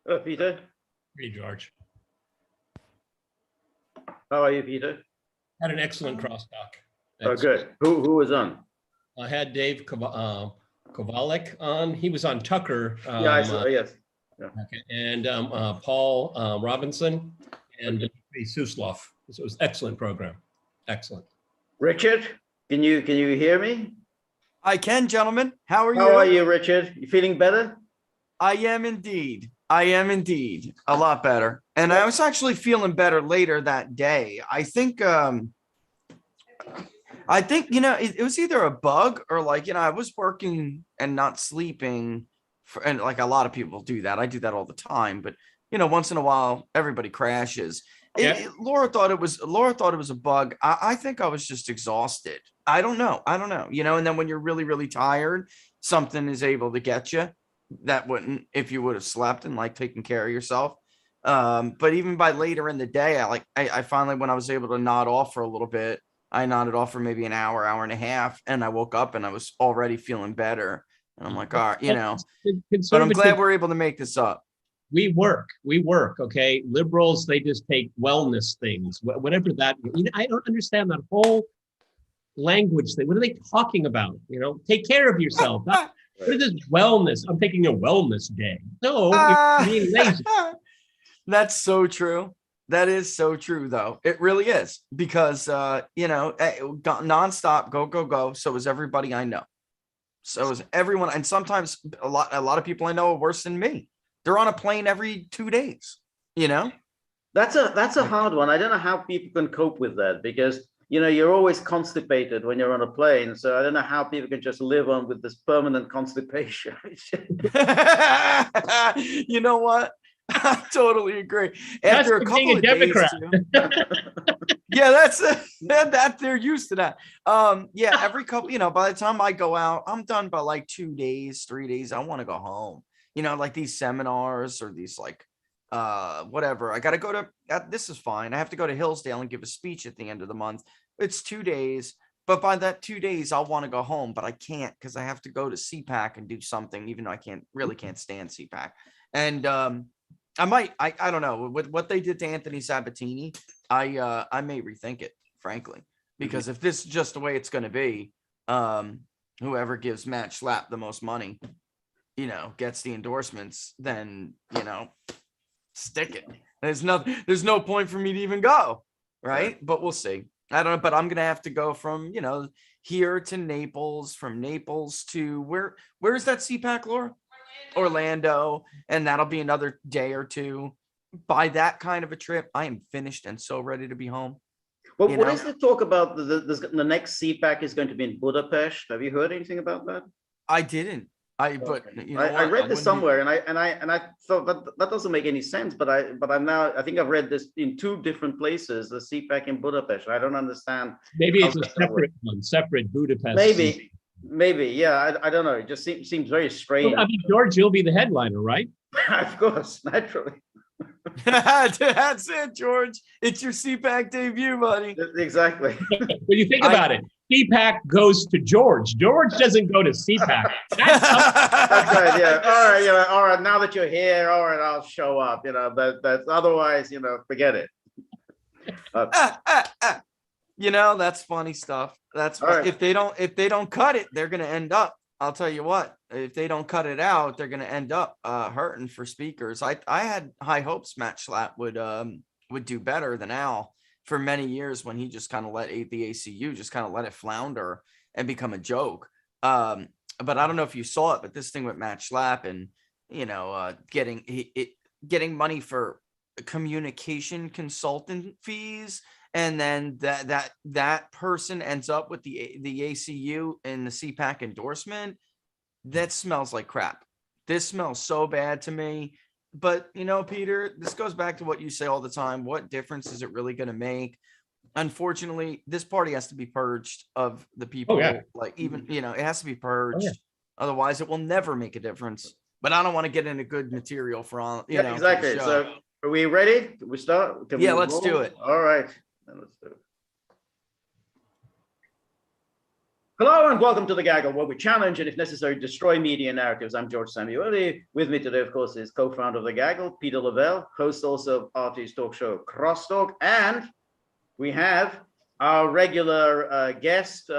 Hello, Peter. Hey, George. How are you, Peter? Had an excellent crosstalk. Oh, good. Who was on? I had Dave Kovalik on. He was on Tucker. Yeah, I saw. Yes. Yeah. Okay. And Paul Robinson and Dmitry Suslov. So it was an excellent program. Excellent. Richard, can you hear me? I can, gentlemen. How are you? How are you, Richard? You feeling better? I am indeed. I am indeed a lot better. And I was actually feeling better later that day. I think, you know, it was either a bug or like, you know, I was working and not sleeping and like a lot of people do that. I do that all the time, but you know, once in a while, everybody crashes. Yep. Laura thought it was a bug. I think I was just exhausted. I don't know. You know, and then when you're really, really tired, something is able to get you that wouldn't if you would have slept and like taken care of yourself. But even by later in the day, I finally, when I was able to nod off for a little bit, I nodded off for maybe an hour and a half, and I woke up and I was already feeling better. And I'm like, all right, you know, but I'm glad we're able to make this up. We work, okay? Liberals, they just take wellness things, whatever that, you know, I don't understand that whole language thing. What are they talking about? You know, take care of yourself. What is this wellness? I'm taking a wellness day. No, you're being lazy. That's so true. That is so true, though. It really is, because you know, nonstop, go. So is everybody I know. So is everyone, and sometimes a lot of people I know are worse than me. They're on a plane every 2 days. You know, That's a hard one. I don't know how people can cope with that, because you know you're always constipated when you're on a plane. So I don't know how people can just live on with this permanent constipation. You know what? I totally agree. That's After a couple being a of days, Democrat. yeah, that's that they're used to that. Yeah, every couple, you know, by the time I go out, I'm done by like 2 days, 3 days. I want to go home. You know, like these seminars or these like whatever. I gotta go to this is fine. I have to go to Hillsdale and give a speech at the end of the month. It's 2 days, but by that 2 days, I'll want to go home, but I can't because I have to go to CPAC and do something, even though I can't stand CPAC. And I don't know, with what they did to Anthony Sabatini, I may rethink it, frankly, because if this is just the way it's going to be, whoever gives Matt Schlapp the most money, you know, gets the endorsements, then, you know, stick it. There's no point for me to even go. Right. But we'll see. I don't know, but I'm going to have to go from, you know, here to Naples, from Naples to where's that CPAC, Laura? Orlando, and that'll be another day or two. By that kind of a trip, I am finished and so ready to be home. Well, what is the talk about the next CPAC is going to be in Budapest? Have you heard anything about that? I didn't. But you know, I read this somewhere, and I thought that doesn't make any sense. But I think I've read this in 2 different places. The CPAC in Budapest. I don't understand. Maybe it's a separate one, separate Budapest. Maybe, yeah. I don't know. It just seems very strange. Well, I mean, George, you'll be the headliner, right? Of course, naturally. That's it, George. It's your CPAC debut, buddy. Exactly. When you think about it, CPAC goes to George. George doesn't go to CPAC. That's right. Yeah. All right. You know. All right. Now that you're here, all right, I'll show up. You know. But otherwise, you know, forget it. You know, that's funny stuff. That's right. If they don't cut it, they're gonna end up. I'll tell you what. If they don't cut it out, they're gonna end up hurting for speakers. I had high hopes Matt Schlapp would do better than Al for many years when he just kind of let the ACU just kind of let it flounder and become a joke. But I don't know if you saw it, but this thing with Matt Schlapp and you know getting money for communication consultant fees. And then that person ends up with the ACU and the CPAC endorsement. That smells like crap. This smells so bad to me. But, you know, Peter, this goes back to what you say all the time. What difference is it really going to make? Unfortunately, this party has to be purged of the people. Like even, you know, it has to be purged. Otherwise, it will never make a difference. But I don't want to get into good material for all, you know. Exactly. So are we ready? Can we start? Let's do it. All right. Let's do it. Hello and welcome to The Gaggle, where we challenge and, if necessary, destroy media narratives. I'm George Samueli. With me today, of course, is co-founder of The Gaggle, Peter Lavelle, host also of RT's talk show, Crosstalk. And we have our regular guest,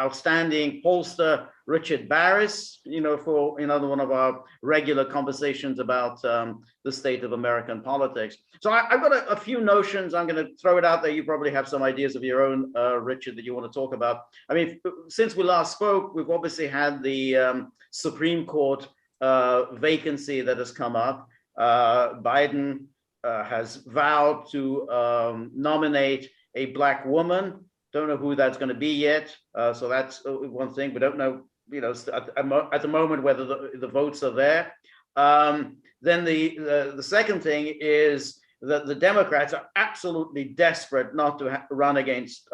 outstanding pollster, Richard Baris, for another one of our regular conversations about the state of American politics. So I've got a few notions. I'm going to throw it out there. You probably have some ideas of your own, Richard, that you want to talk about. I mean, since we last spoke, we've obviously had the Supreme Court vacancy that has come up. Biden has vowed to nominate a Black woman. Don't know who that's going to be yet. So that's one thing. We don't know, at the moment whether the votes are there. Then the second thing is that the Democrats are absolutely desperate not to run against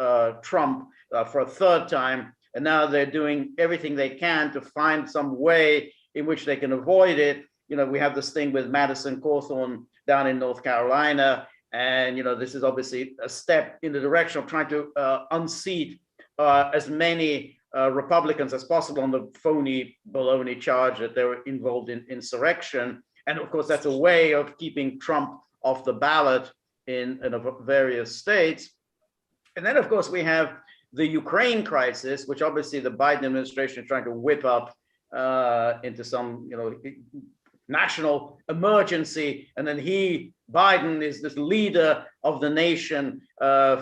Trump for a third time. And now they're doing everything they can to find some way in which they can avoid it. We have this thing with Madison Cawthorn down in North Carolina. And, this is obviously a step in the direction of trying to unseat as many Republicans as possible on the phony baloney charge that they were involved in insurrection. And of course, that's a way of keeping Trump off the ballot in various states. And then, of course, we have the Ukraine crisis, which obviously the Biden administration is trying to whip up into some, national emergency. And then Biden is this leader of the nation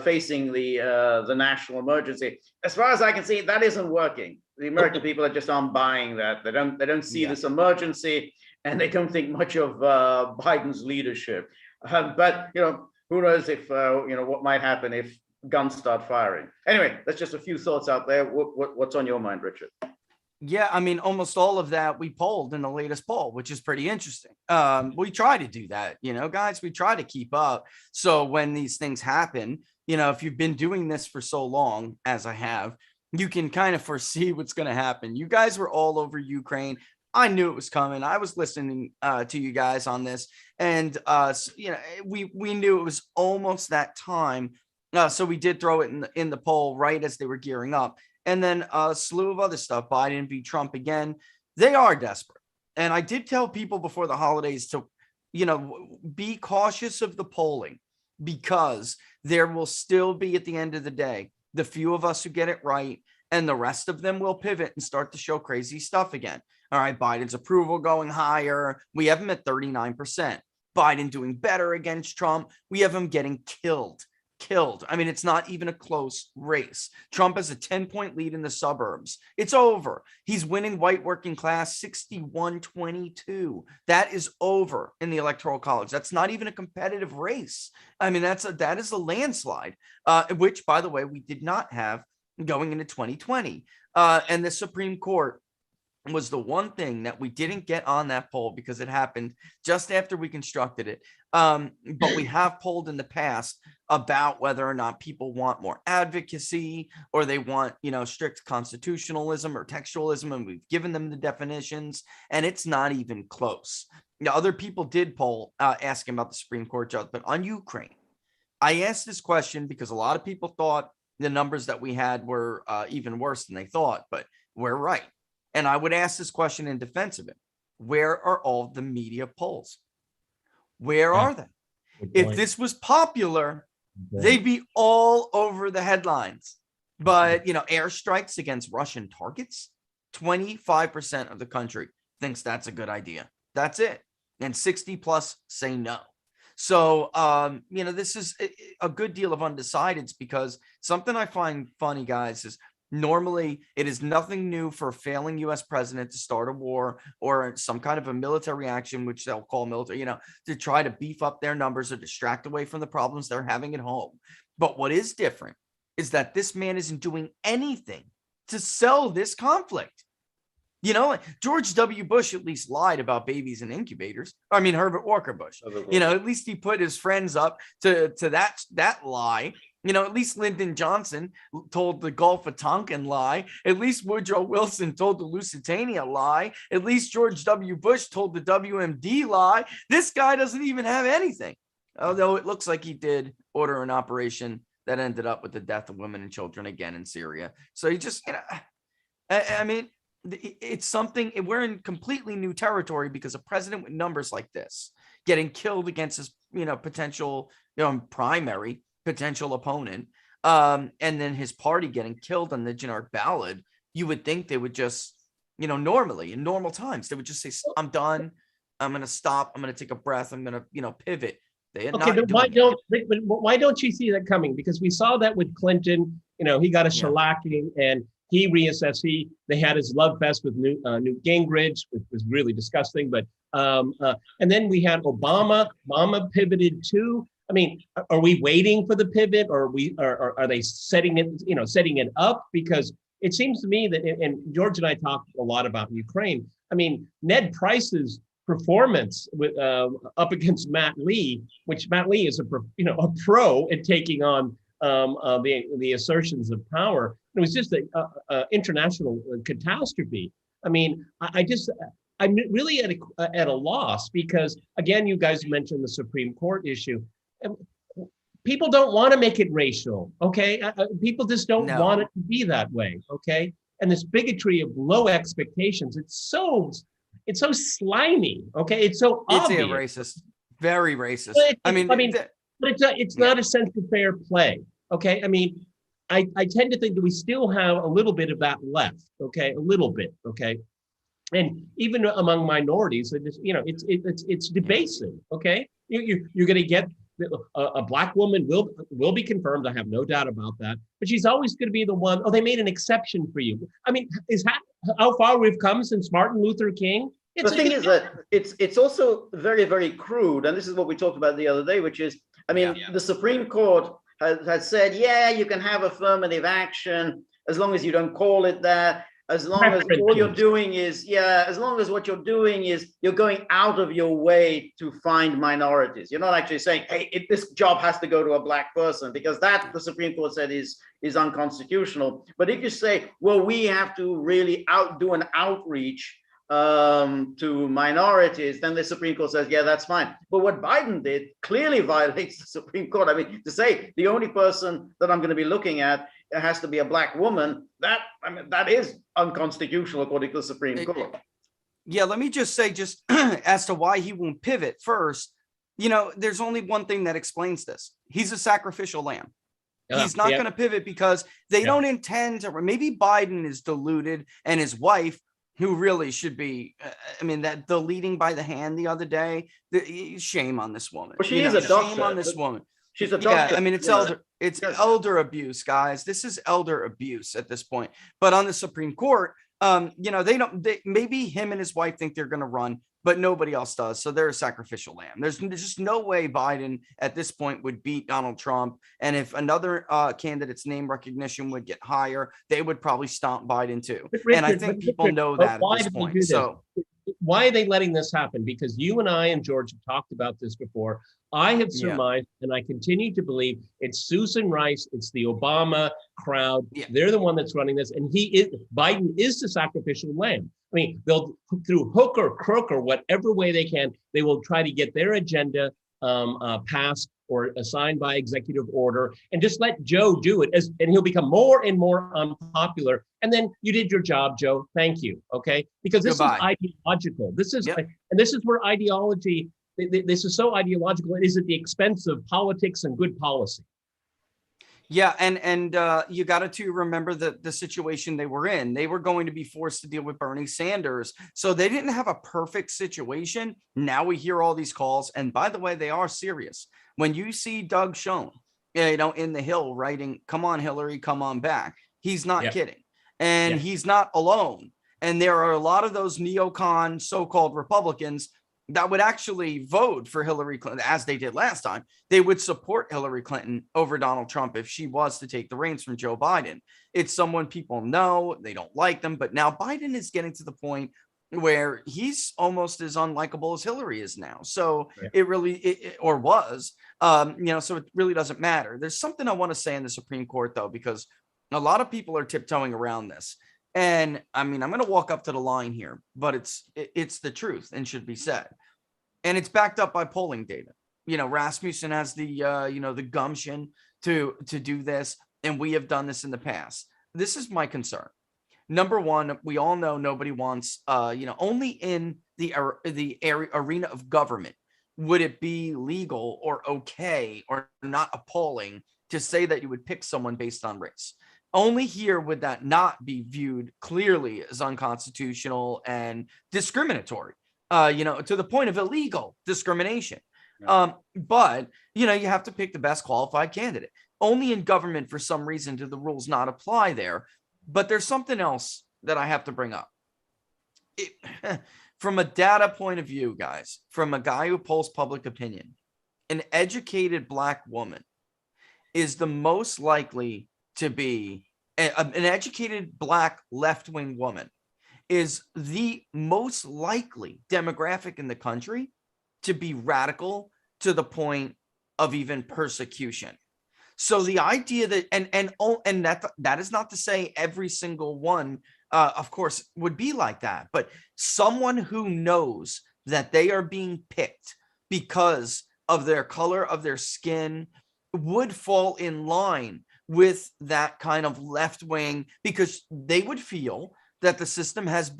facing the national emergency. As far as I can see, that isn't working. The American people are just aren't buying that. They don't see this emergency, and they don't think much of Biden's leadership. But who knows if what might happen if guns start firing. Anyway, that's just a few thoughts out there. What's on your mind, Richard? Yeah, I mean, almost all of that we polled in the latest poll, which is pretty interesting. We try to do that, guys, we try to keep up. So when these things happen, if you've been doing this for so long, as I have, you can kind of foresee what's going to happen. You guys were all over Ukraine. I knew it was coming. I was listening to you guys on this, and we knew it was almost that time. So we did throw it in the poll right as they were gearing up. And then a slew of other stuff, Biden v. Trump again. They are desperate. And I did tell people before the holidays to, be cautious of the polling, because there will still be, at the end of the day, the few of us who get it right, and the rest of them will pivot and start to show crazy stuff again. All right, Biden's approval going higher. We have him at 39%. Biden doing better against Trump. We have him getting killed. I mean, it's not even a close race. Trump has a 10-point lead in the suburbs. It's over. He's winning white working class 61-22. That is over in the Electoral College. That's not even a competitive race. I mean, that is a landslide, which, by the way, we did not have going into 2020. And the Supreme Court was the one thing that we didn't get on that poll, because it happened just after we constructed it. But we have polled in the past about whether or not people want more advocacy, or they want, strict constitutionalism or textualism. And we've given them the definitions, and it's not even close. Now, other people did poll asking about the Supreme Court judge, but on Ukraine, I asked this question because a lot of people thought the numbers that we had were even worse than they thought, but we're right. And I would ask this question in defense of it. Where are all the media polls? Where are they? If this was popular, they'd be all over the headlines. But, airstrikes against Russian targets, 25% of the country thinks that's a good idea. That's it. And 60 plus say no. So, this is a good deal of undecideds, because something I find funny, guys, is normally it is nothing new for a failing U.S. president to start a war or some kind of a military action, which they'll call military, to try to beef up their numbers or distract away from the problems they're having at home. But what is different is that this man isn't doing anything to sell this conflict. George W. Bush at least lied about babies in incubators. I mean, Herbert Walker Bush. At least he put his friends up to that lie. At least Lyndon Johnson told the Gulf of Tonkin lie. At least Woodrow Wilson told the Lusitania lie. At least George W. Bush told the WMD lie. This guy doesn't even have anything. Although it looks like he did order an operation that ended up with the death of women and children again in Syria. So you just, I mean, it's something, we're in completely new territory because a president with numbers like this getting killed against his, potential, primary potential opponent, and then his party getting killed on the generic ballot, you would think they would just, normally in normal times, they would just say, I'm done. I'm going to stop. I'm going to take a breath. I'm going to, pivot. They Okay, but why don't you see that coming? Because we saw that with Clinton. He got a shellacking and he reassessed. They had his love fest with Newt Gingrich, which was really disgusting. But and then we had Obama. Obama pivoted too. I mean, are we waiting for the pivot, or are they setting it up? Because it seems to me that, and George and I talked a lot about Ukraine. I mean, Ned Price's performance with up against Matt Lee, which Matt Lee is a pro at taking on the assertions of power. It was just a international catastrophe. I mean, I'm really at a loss because, again, you guys mentioned the Supreme Court issue. People don't want to make it racial, okay? People just don't want it to be that way, okay? And this bigotry of low expectations, it's so slimy, okay? It's so obvious. It's racist, very racist. But it's not a sense of fair play, okay? I mean, I tend to think that we still have a little bit of that left, okay? A little bit, okay? And even among minorities, it's debasing, okay? You're going to get a black woman will be confirmed. I have no doubt about that. But she's always going to be the one. Oh, they made an exception for you. I mean, is that how far we've come since Martin Luther King? The thing is that it's also very, very crude, and this is what we talked about the other day, which is, the Supreme Court has said, you can have affirmative action as long as you don't call it that. As long as all you're doing is, as long as what you're doing is you're going out of your way to find minorities. You're not actually saying, hey, this job has to go to a black person, because that the Supreme Court said is unconstitutional. But if you say, well, we have to really do an outreach to minorities, then the Supreme Court says, that's fine. But what Biden did clearly violates the Supreme Court. I mean, to say the only person that I'm going to be looking at has to be a black woman, that is unconstitutional according to the Supreme Court. Let me just say, just as to why he won't pivot first, there's only one thing that explains this. He's a sacrificial lamb. He's not going to pivot because they don't intend to. Maybe Biden is deluded, and his wife, who really should be, that the leading by the hand the other day, shame on this woman. Well, she is a doctor. Shame on this woman. She's a doctor. It's elder abuse, guys. This is elder abuse at this point. But on the Supreme Court, maybe him and his wife think they're going to run, but nobody else does. So they're a sacrificial lamb. There's just no way Biden at this point would beat Donald Trump. And if another candidate's name recognition would get higher, they would probably stomp Biden too. And I think people know that at this point. So why are they letting this happen? Because you and I and George have talked about this before. I have surmised, and I continue to believe, it's Susan Rice, it's the Obama crowd. They're the one that's running this, and Biden is the sacrificial lamb. I mean, they'll, through hook or crook or whatever way they can, they will try to get their agenda passed or assigned by executive order, and just let Joe do it, and he'll become more and more unpopular. And then you did your job, Joe. Thank you. Okay, because this is ideological. This is and this is where ideology. This is so ideological. It is at the expense of politics and good policy. Yeah, and you got to remember the situation they were in. They were going to be forced to deal with Bernie Sanders, so they didn't have a perfect situation. Now we hear all these calls, and by the way, they are serious. When you see Doug Schoen, in the Hill writing, "Come on, Hillary, come on back," he's not kidding, and he's not alone. And there are a lot of those neocon so-called Republicans that would actually vote for Hillary Clinton, as they did last time. They would support Hillary Clinton over Donald Trump if she was to take the reins from Joe Biden. It's someone people know, they don't like them, but now Biden is getting to the point where he's almost as unlikable as Hillary is now. So it really, or was, so it really doesn't matter. There's something I want to say in the Supreme Court, though, because a lot of people are tiptoeing around this. And I'm going to walk up to the line here, but it's the truth and should be said. And it's backed up by polling data. Rasmussen has the gumption to do this, and we have done this in the past. This is my concern. Number one, we all know nobody wants, only in the arena of government would it be legal or okay or not appalling to say that you would pick someone based on race. Only here would that not be viewed clearly as unconstitutional and discriminatory, to the point of illegal discrimination. Yeah. But, you have to pick the best qualified candidate. Only in government, for some reason, do the rules not apply there. But there's something else that I have to bring up. From a data point of view, guys, from a guy who polls public opinion, an educated Black woman is the most likely to be an educated Black left-wing woman is the most likely demographic in the country to be radical to the point of even persecution. So the idea that and that is not to say every single one, of course, would be like that, but someone who knows that they are being picked because of their color of their skin would fall in line with that kind of left wing, because they would feel that the system has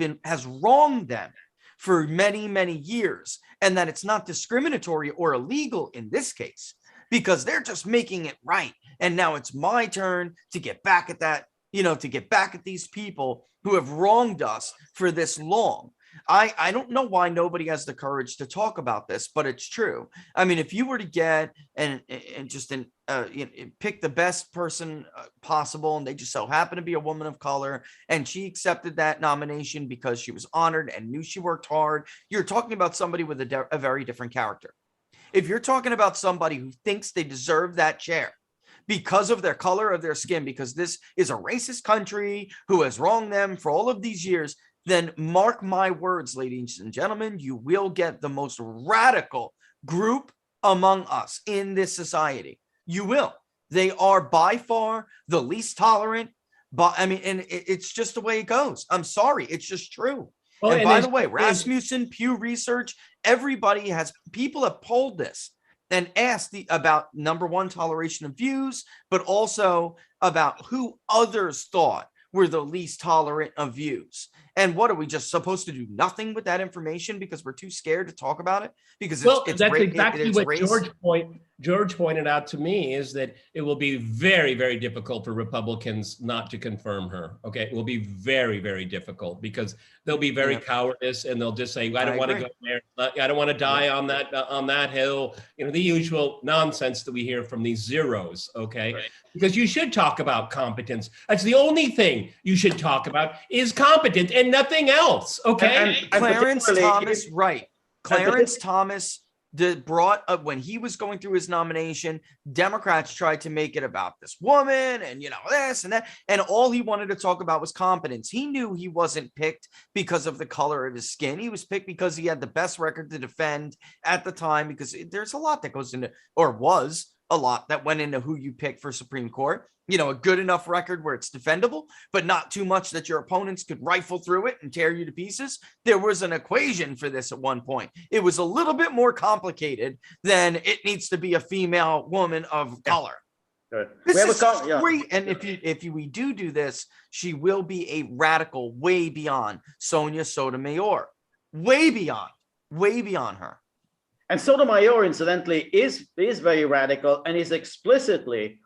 wronged them for many, many years, and that it's not discriminatory or illegal in this case, because they're just making it right. And now it's my turn to get back at that, to get back at these people who have wronged us for this long. I don't know why nobody has the courage to talk about this, but it's true. I mean, if you were to get and just pick the best person possible, and they just so happen to be a woman of color, and she accepted that nomination because she was honored and knew she worked hard, you're talking about somebody with a very different character. If you're talking about somebody who thinks they deserve that chair because of their color of their skin, because this is a racist country who has wronged them for all of these years, then mark my words, ladies and gentlemen, you will get the most radical group among us in this society. You will. They are by far the least tolerant, but I mean, and it's just the way it goes. I'm sorry. It's just true. Well, and by the way, Rasmussen, Pew Research, people have polled this and asked about, number one, toleration of views, but also about who others thought were the least tolerant of views. And what are we just supposed to do? Nothing with that information because we're too scared to talk about it? Because that's exactly what George pointed out to me, is that it will be very, very difficult for Republicans not to confirm her. Okay, it will be very, very difficult because they'll be very cowardice, and they'll just say, "I don't want to go there. I don't want to die on that hill." The usual nonsense that we hear from these zeros. Okay, right. Because you should talk about competence. That's the only thing you should talk about is competence and nothing else. Okay, and Clarence Thomas, right? Clarence Thomas brought up, when he was going through his nomination, Democrats tried to make it about this woman and this and that, and all he wanted to talk about was competence. He knew he wasn't picked because of the color of his skin. He was picked because he had the best record to defend at the time, because there's a lot that goes into, or was a lot that went into who you pick for Supreme Court. A good enough record where it's defendable, but not too much that your opponents could rifle through it and tear you to pieces. There was an equation for this at one point. It was a little bit more complicated than it needs to be a female woman of color. Good. This is great. And if we do this, she will be a radical way beyond Sonia Sotomayor. Way beyond her. And Sotomayor, incidentally, is very radical and is explicitly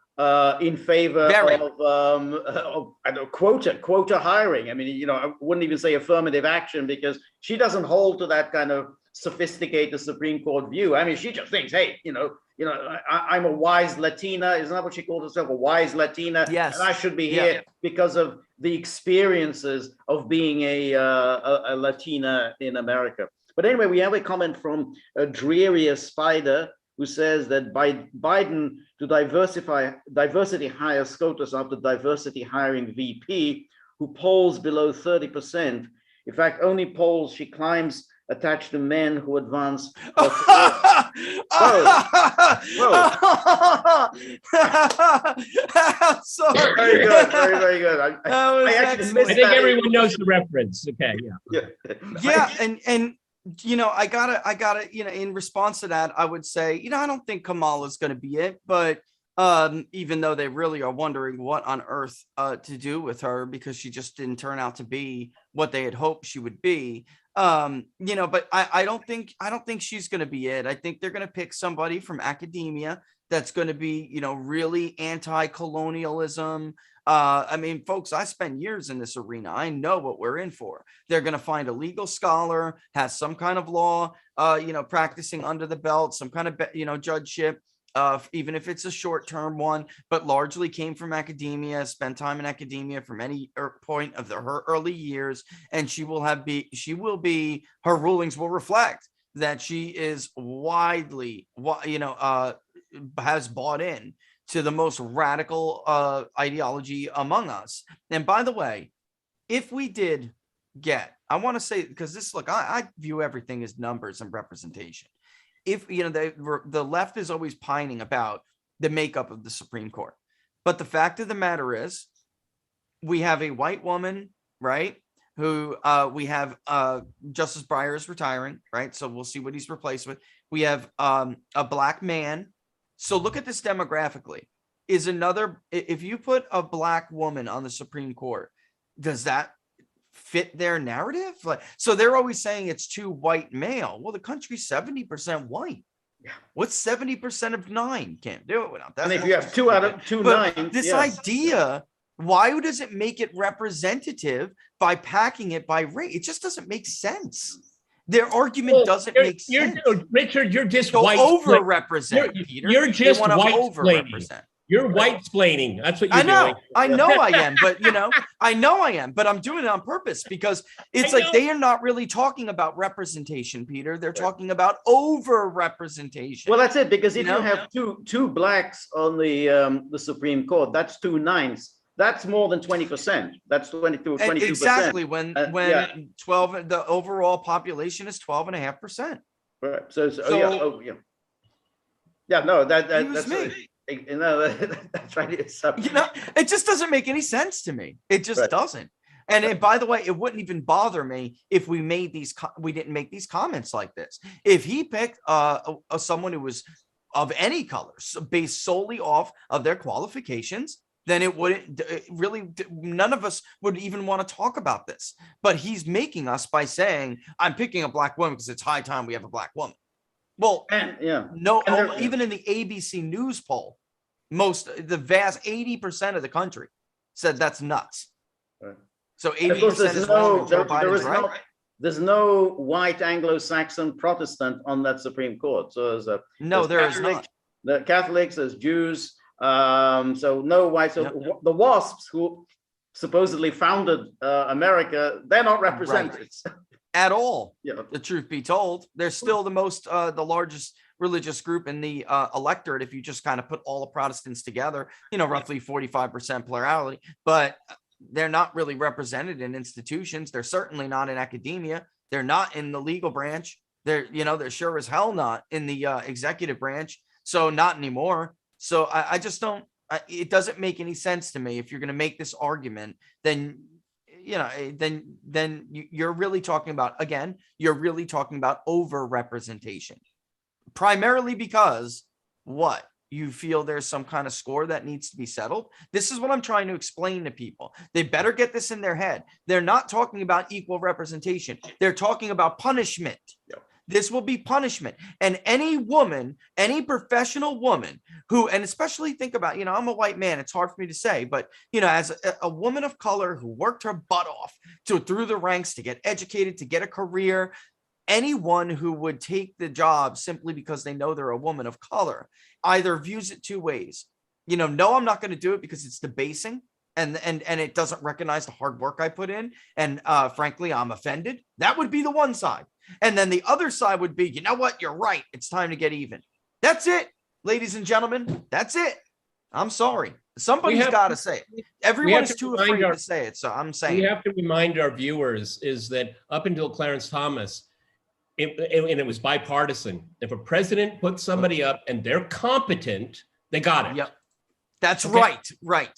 in favor of quota hiring. I mean, I wouldn't even say affirmative action, because she doesn't hold to that kind of sophisticated Supreme Court view. I mean, she just thinks, hey, I'm a wise Latina. Isn't that what she called herself? A wise Latina. Yes. And I should be here because of the experiences of being a Latina in America. But anyway, we have a comment from a drearier spider who says that by Biden to diversity hire SCOTUS after diversity hiring VP, who polls below 30%. In fact, only polls she climbs attached to men who advance. Sorry. Very good. Very good. I actually missed I think everyone knows the reference. Okay. Yeah. And I gotta, in response to that, I would say, I don't think Kamala's going to be it, but Even though they really are wondering what on earth to do with her, because she just didn't turn out to be what they had hoped she would be. But I don't think she's going to be it. I think they're going to pick somebody from academia that's going to be, really anti-colonialism. Folks, I spent years in this arena. I know what we're in for. They're going to find a legal scholar, has some kind of law, practicing under the belt, some kind of, judgeship. Even if it's a short-term one, but largely came from academia, spent time in academia from any point of her early years, and her rulings will reflect that she is widely, has bought in to the most radical ideology among us. And by the way, if we did I want to say, because I view everything as numbers and representation. If the left is always pining about the makeup of the Supreme Court, but the fact of the matter is, we have a white woman, right? Who we have Justice Breyer is retiring, right? So we'll see what he's replaced with. We have a black man. So look at this demographically. If you put a black woman on the Supreme Court, does that fit their narrative? So they're always saying it's too white male. Well, the country's 70% white. Yeah. What's 70% of 9? Can't do it without that. And if you have 2 out of 2 9, this idea, why does it make it representative by packing it by race? It just doesn't make sense. Their argument doesn't make sense. Richard, you're just white overrepresent, Peter. You're just white overrepresent. You're white-splaining. That's what you're doing. I know I am, but but I'm doing it on purpose, because it's like they are not really talking about representation, Peter. They're talking about over-representation. Well, that's it, because if you have two blacks on the Supreme Court, that's 2 9s. That's more than 20%. That's 22%. Exactly. When 12, the overall population is 12.5%. Right. So that's me. That's right. It just doesn't make any sense to me. It just doesn't. And by the way, it wouldn't even bother me if we didn't make these comments like this. If he picked someone who was of any color, based solely off of their qualifications, then none of us would even want to talk about this. But he's making us by saying, I'm picking a black woman because it's high time we have a black woman. Well, even in the ABC News poll, the vast 80% of the country said that's nuts. Right. So 80% is wrong. Joe Biden's right. There's no white Anglo-Saxon Protestant on that Supreme Court. So there is not. The Catholics, there's Jews. So no white. So the WASPs, who supposedly founded America, they're not represented. Right. At all. The truth be told, they're still the largest religious group in the electorate, if you just kind of put all the Protestants together, roughly 45% plurality, but they're not really represented in institutions. They're certainly not in academia. They're not in the legal branch. They're sure as hell not in the executive branch. So not anymore. So I just don't, it doesn't make any sense to me. If you're going to make this argument, then you're really talking about over-representation, primarily because you feel there's some kind of score that needs to be settled. This is what I'm trying to explain to people. They better get this in their head. They're not talking about equal representation. They're talking about punishment. Yep. This will be punishment. And any woman, any professional woman and especially think about, I'm a white man, it's hard for me to say, but, as a woman of color who worked her butt off through the ranks to get educated, to get a career, anyone who would take the job simply because they know they're a woman of color either views it 2 ways. No, I'm not going to do it because it's debasing. And it doesn't recognize the hard work I put in. And frankly, I'm offended. That would be the one side. And then the other side would be, you know what? You're right. It's time to get even. That's it, ladies and gentlemen. That's it. I'm sorry. Somebody's got to say it. Everyone is too afraid to say it. So I'm saying we have to remind our viewers is that up until Clarence Thomas, and it was bipartisan. If a president puts somebody up and they're competent, they got it. Yep. That's right. Right.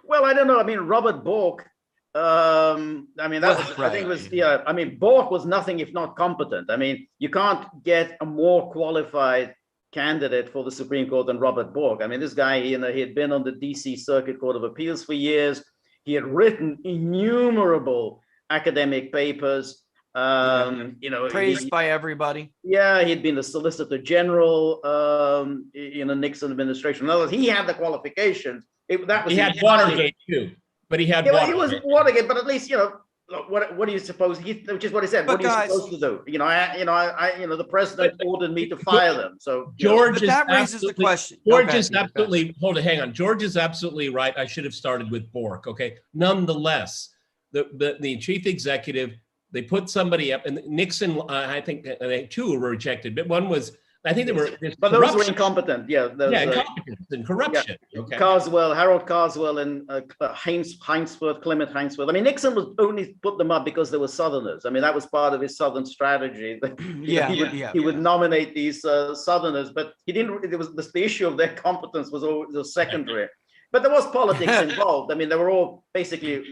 Well, I don't know. I mean, Robert Bork. I think it was. Bork was nothing if not competent. I mean, you can't get a more qualified candidate for the Supreme Court than Robert Bork. I mean, this guy, he had been on the DC Circuit Court of Appeals for years. He had written innumerable academic papers. Praised by everybody. Yeah, he'd been the Solicitor General in the Nixon administration. In other words, he had the qualifications. He had Watergate too, but he had Watergate. He was Watergate, but at least what do you suppose? Which is what he said. But what are you supposed to do? The president ordered me to fire them. So that raises the question. George is absolutely. Hang on. George is absolutely right. I should have started with Bork. Okay. Nonetheless, the chief executive, they put somebody up, and Nixon. I think two were rejected, but one was. I think they were, but those were incompetent. Yeah, incompetence and corruption. Yeah. Okay. Harold Carswell, and Clement Hainsworth. I mean, Nixon was only put them up because they were Southerners. I mean, that was part of his Southern strategy. He would nominate these Southerners, but he didn't. It was the issue of their competence was secondary. But there was politics involved. I mean, they were all basically,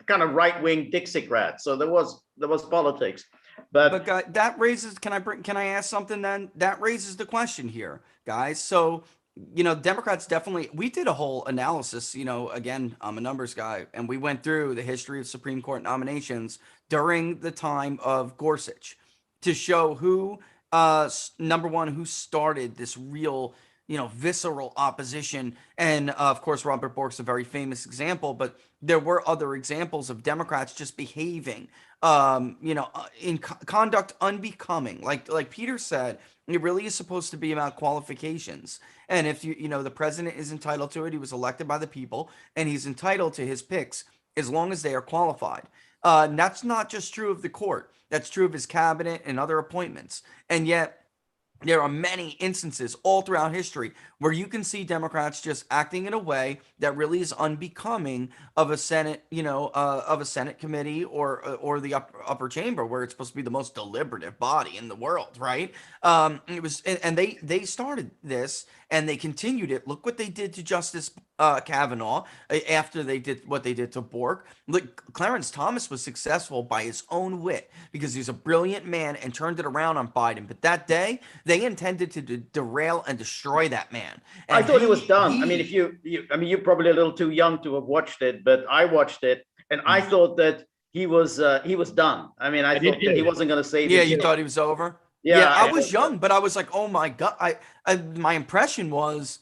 kind of right-wing Dixiecrats. So there was politics. But guys, that raises, can I ask something then? That raises the question here, guys. So, Democrats definitely, we did a whole analysis, again, I'm a numbers guy, and we went through the history of Supreme Court nominations during the time of Gorsuch to show who, number one, who started this real, visceral opposition. And of course, Robert Bork's a very famous example, but there were other examples of Democrats just behaving in conduct unbecoming. Like Peter said, it really is supposed to be about qualifications. And if the president is entitled to it, he was elected by the people, and he's entitled to his picks as long as they are qualified. That's not just true of the court. That's true of his cabinet and other appointments. And yet there are many instances all throughout history where you can see Democrats just acting in a way that really is unbecoming of a Senate, of a Senate committee or the upper chamber, where it's supposed to be the most deliberative body in the world, right? It was, and they started this and they continued it. Look what they did to Justice Kavanaugh after they did what they did to Bork. Look, Clarence Thomas was successful by his own wit because he's a brilliant man and turned it around on Biden. But that day, they intended to derail and destroy that man. And I thought he was done. I mean, you're probably a little too young to have watched it, but I watched it, and I thought that he was done. I mean, I thought that he wasn't going to save it. Yeah, you thought he was over? Yeah, I was young, but I was like, oh my God. My impression was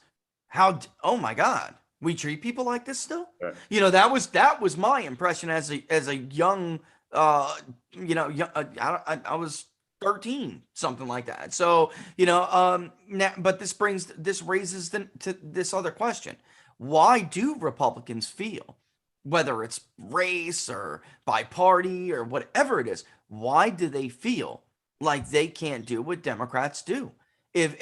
oh my God, we treat people like this still? Right. That was my impression as a young, I was 13, something like that. So, but this raises to this other question. Why do Republicans feel, whether it's race or by party or whatever it is, why do they feel like they can't do what Democrats do? If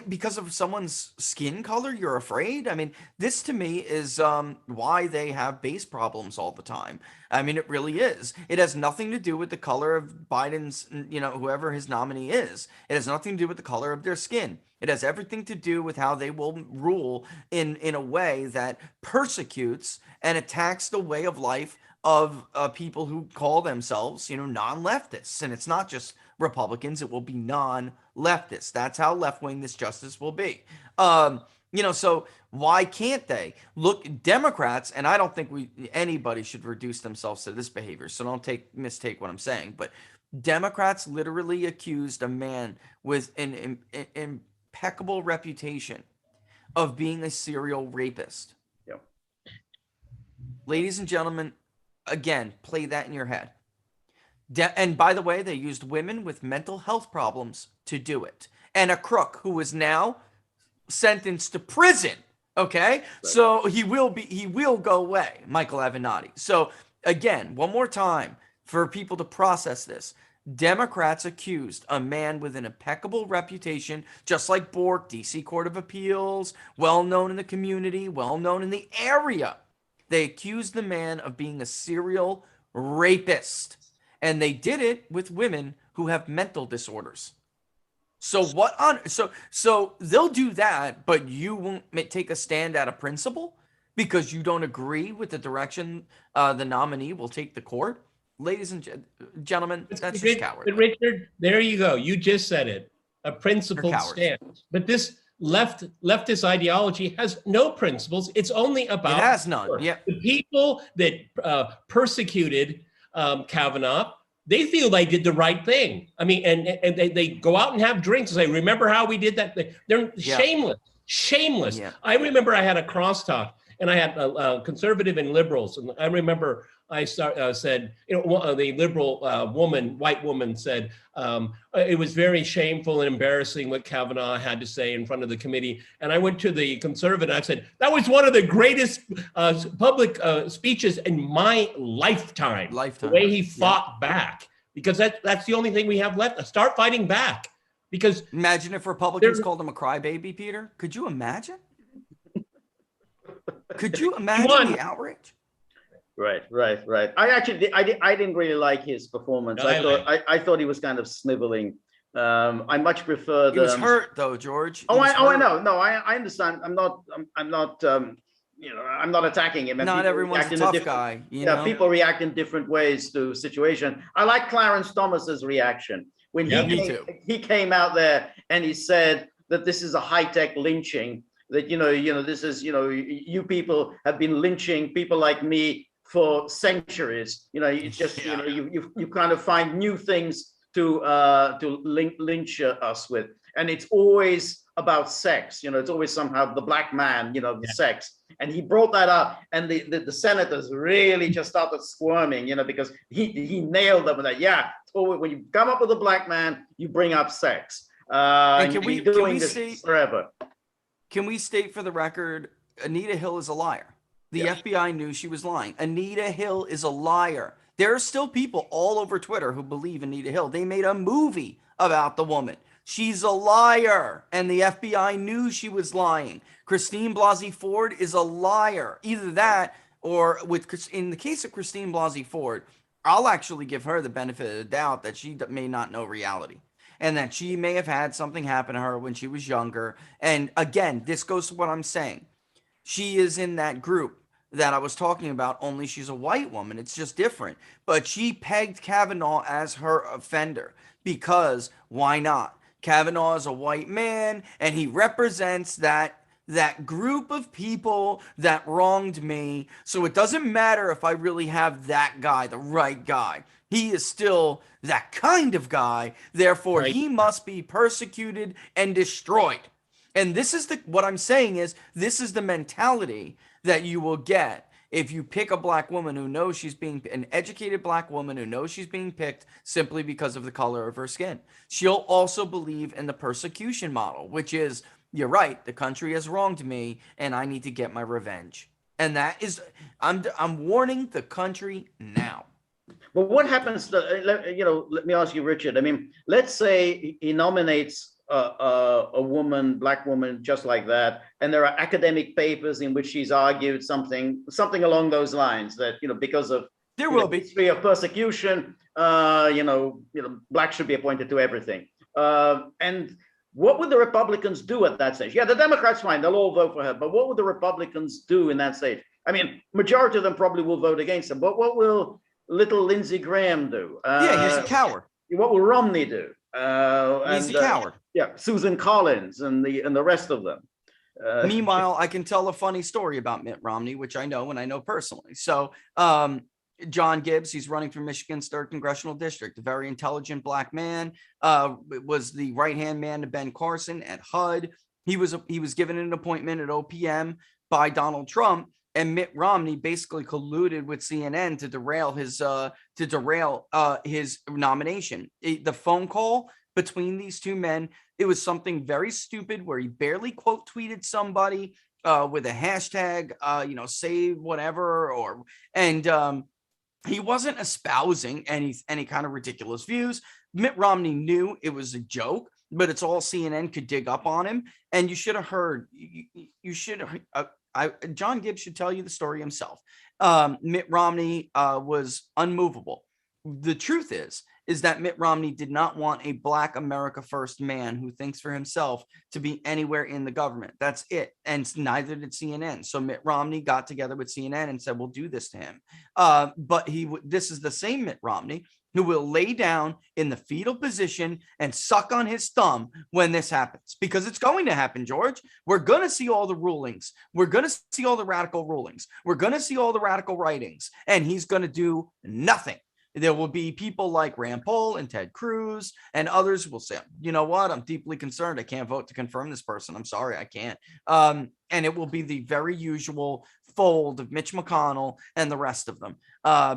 because of someone's skin color, you're afraid? I mean, this to me is why they have base problems all the time. I mean, it really is. It has nothing to do with the color of Biden's, whoever his nominee is. It has nothing to do with the color of their skin. It has everything to do with how they will rule in a way that persecutes and attacks the way of life of people who call themselves, non-leftists. And it's not just Republicans, it will be non-leftists. That's how left-wing this justice will be. So why can't they? Look, Democrats, and I don't think anybody should reduce themselves to this behavior, so don't mistake what I'm saying, but Democrats literally accused a man with an impeccable reputation of being a serial rapist. Yep. Ladies and gentlemen, again, play that in your head. And by the way, they used women with mental health problems to do it. And a crook who is now sentenced to prison. Okay? Right. So he will go away, Michael Avenatti. So again, one more time for people to process this. Democrats accused a man with an impeccable reputation, just like Bork, DC Court of Appeals, well known in the community, well known in the area. They accused the man of being a serial rapist. And they did it with women who have mental disorders. So so they'll do that, but you won't take a stand out of principle because you don't agree with the direction the nominee will take the court. Ladies and gentlemen, that's just cowardly. Richard, there you go. You just said it. a principled cowards. stance. But this leftist ideology has no principles. It's only about It has none. Yeah. the people that persecuted Kavanaugh. They feel they did the right thing. I mean, and they go out and have drinks and say, remember how we did that? They're shameless. Yeah. I remember I had a crosstalk and I had conservative and liberals. And I remember I said, the liberal white woman said, it was very shameful and embarrassing what Kavanaugh had to say in front of the committee. And I went to the conservative, I said, that was one of the greatest public speeches in my lifetime. The way he fought back, because that's the only thing we have left. Start fighting back. Because imagine if Republicans called him a crybaby, Peter. Could you imagine? Could you imagine the outrage? Right. I didn't really like his performance. I thought he was kind of sniveling. I much preferred. He was hurt though, George. I know. No, I understand. I'm not attacking him. And not everyone's a tough guy. You know? People react in different ways to situation. I like Clarence Thomas's reaction when he came out there and he said that this is a high-tech lynching. That this is you people have been lynching people like me for centuries. It's just you kind of find new things to lynch us with, and it's always about sex. It's always somehow the black man, sex. And he brought that up, and the senators really just started squirming, because he nailed them with that. Yeah, when you come up with a black man, you bring up sex. And can we this forever? Can we state for the record, Anita Hill is a liar. The FBI knew she was lying. Anita Hill is a liar. There are still people all over Twitter who believe Anita Hill. They made a movie about the woman. She's a liar, and the FBI knew she was lying. Christine Blasey Ford is a liar. Either that, or in the case of Christine Blasey Ford, I'll actually give her the benefit of the doubt that she may not know reality, and that she may have had something happen to her when she was younger. And again, this goes to what I'm saying. She is in that group that I was talking about, only she's a white woman. It's just different. But she pegged Kavanaugh as her offender because why not? Kavanaugh is a white man, and he represents that group of people that wronged me. So it doesn't matter if I really have that guy, the right guy. He is still that kind of guy. Therefore, he must be persecuted and destroyed. And this is what I'm saying is, this is the mentality that you will get if you pick a black woman who knows she's being, an educated black woman who knows she's being picked simply because of the color of her skin. She'll also believe in the persecution model, which is, you're right, the country has wronged me and I need to get my revenge. And that is, I'm warning the country now. Well, what happens to, let me ask you, Richard. I mean, let's say he nominates a woman, black woman, just like that, and there are academic papers in which she's argued something along those lines that because of history of persecution, blacks should be appointed to everything. And what would the Republicans do at that stage? Yeah, the Democrats, fine, they'll all vote for her, but what would the Republicans do in that stage? I mean, majority of them probably will vote against her, but what will little Lindsey Graham do? He's a coward. What will Romney do? He's a coward. Susan Collins and the rest of them. Meanwhile, I can tell a funny story about Mitt Romney, which I know and I know personally. So John Gibbs, he's running for Michigan's 3rd Congressional District, a very intelligent black man, was the right-hand man to Ben Carson at HUD. He was given an appointment at OPM by Donald Trump, and Mitt Romney basically colluded with CNN to derail his nomination. The phone call between these two men, it was something very stupid where he barely quote tweeted somebody with a hashtag, save whatever, and he wasn't espousing any kind of ridiculous views. Mitt Romney knew it was a joke, but it's all CNN could dig up on him. And you should have heard, John Gibbs should tell you the story himself. Mitt Romney was unmovable. The truth is is that Mitt Romney did not want a Black America First man who thinks for himself to be anywhere in the government. That's it. And neither did CNN. So Mitt Romney got together with CNN and said, we'll do this to him. But this is the same Mitt Romney who will lay down in the fetal position and suck on his thumb when this happens, because it's going to happen, George. We're going to see all the rulings. We're going to see all the radical rulings. We're going to see all the radical writings, and he's going to do nothing. There will be people like Rand Paul and Ted Cruz and others who will say, you know what, I'm deeply concerned. I can't vote to confirm this person. I'm sorry, I can't. And it will be the very usual fold of Mitch McConnell and the rest of them,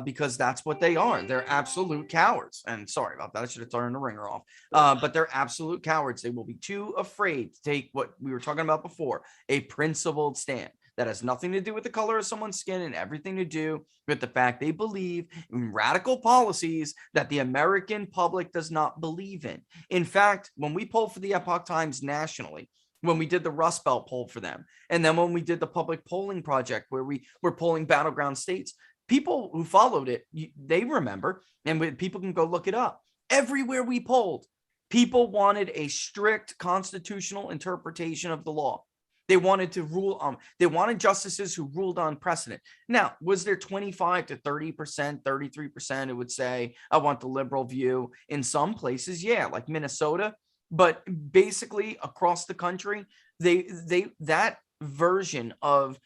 because that's what they are. They're absolute cowards. And sorry about that. I should have turned the ringer off. But they're absolute cowards. They will be too afraid to take what we were talking about before, a principled stand. That has nothing to do with the color of someone's skin and everything to do with the fact they believe in radical policies that the American public does not believe in. In fact, when we polled for the Epoch Times nationally, when we did the Rust Belt poll for them, and then when we did the public polling project where we were polling battleground states, people who followed it, they remember, and people can go look it up. Everywhere we polled, people wanted a strict constitutional interpretation of the law. They wanted to rule they wanted justices who ruled on precedent. Now, was there 25 to 30%, 33% who would say, I want the liberal view? In some places, yeah, like Minnesota. But basically across the country, that version of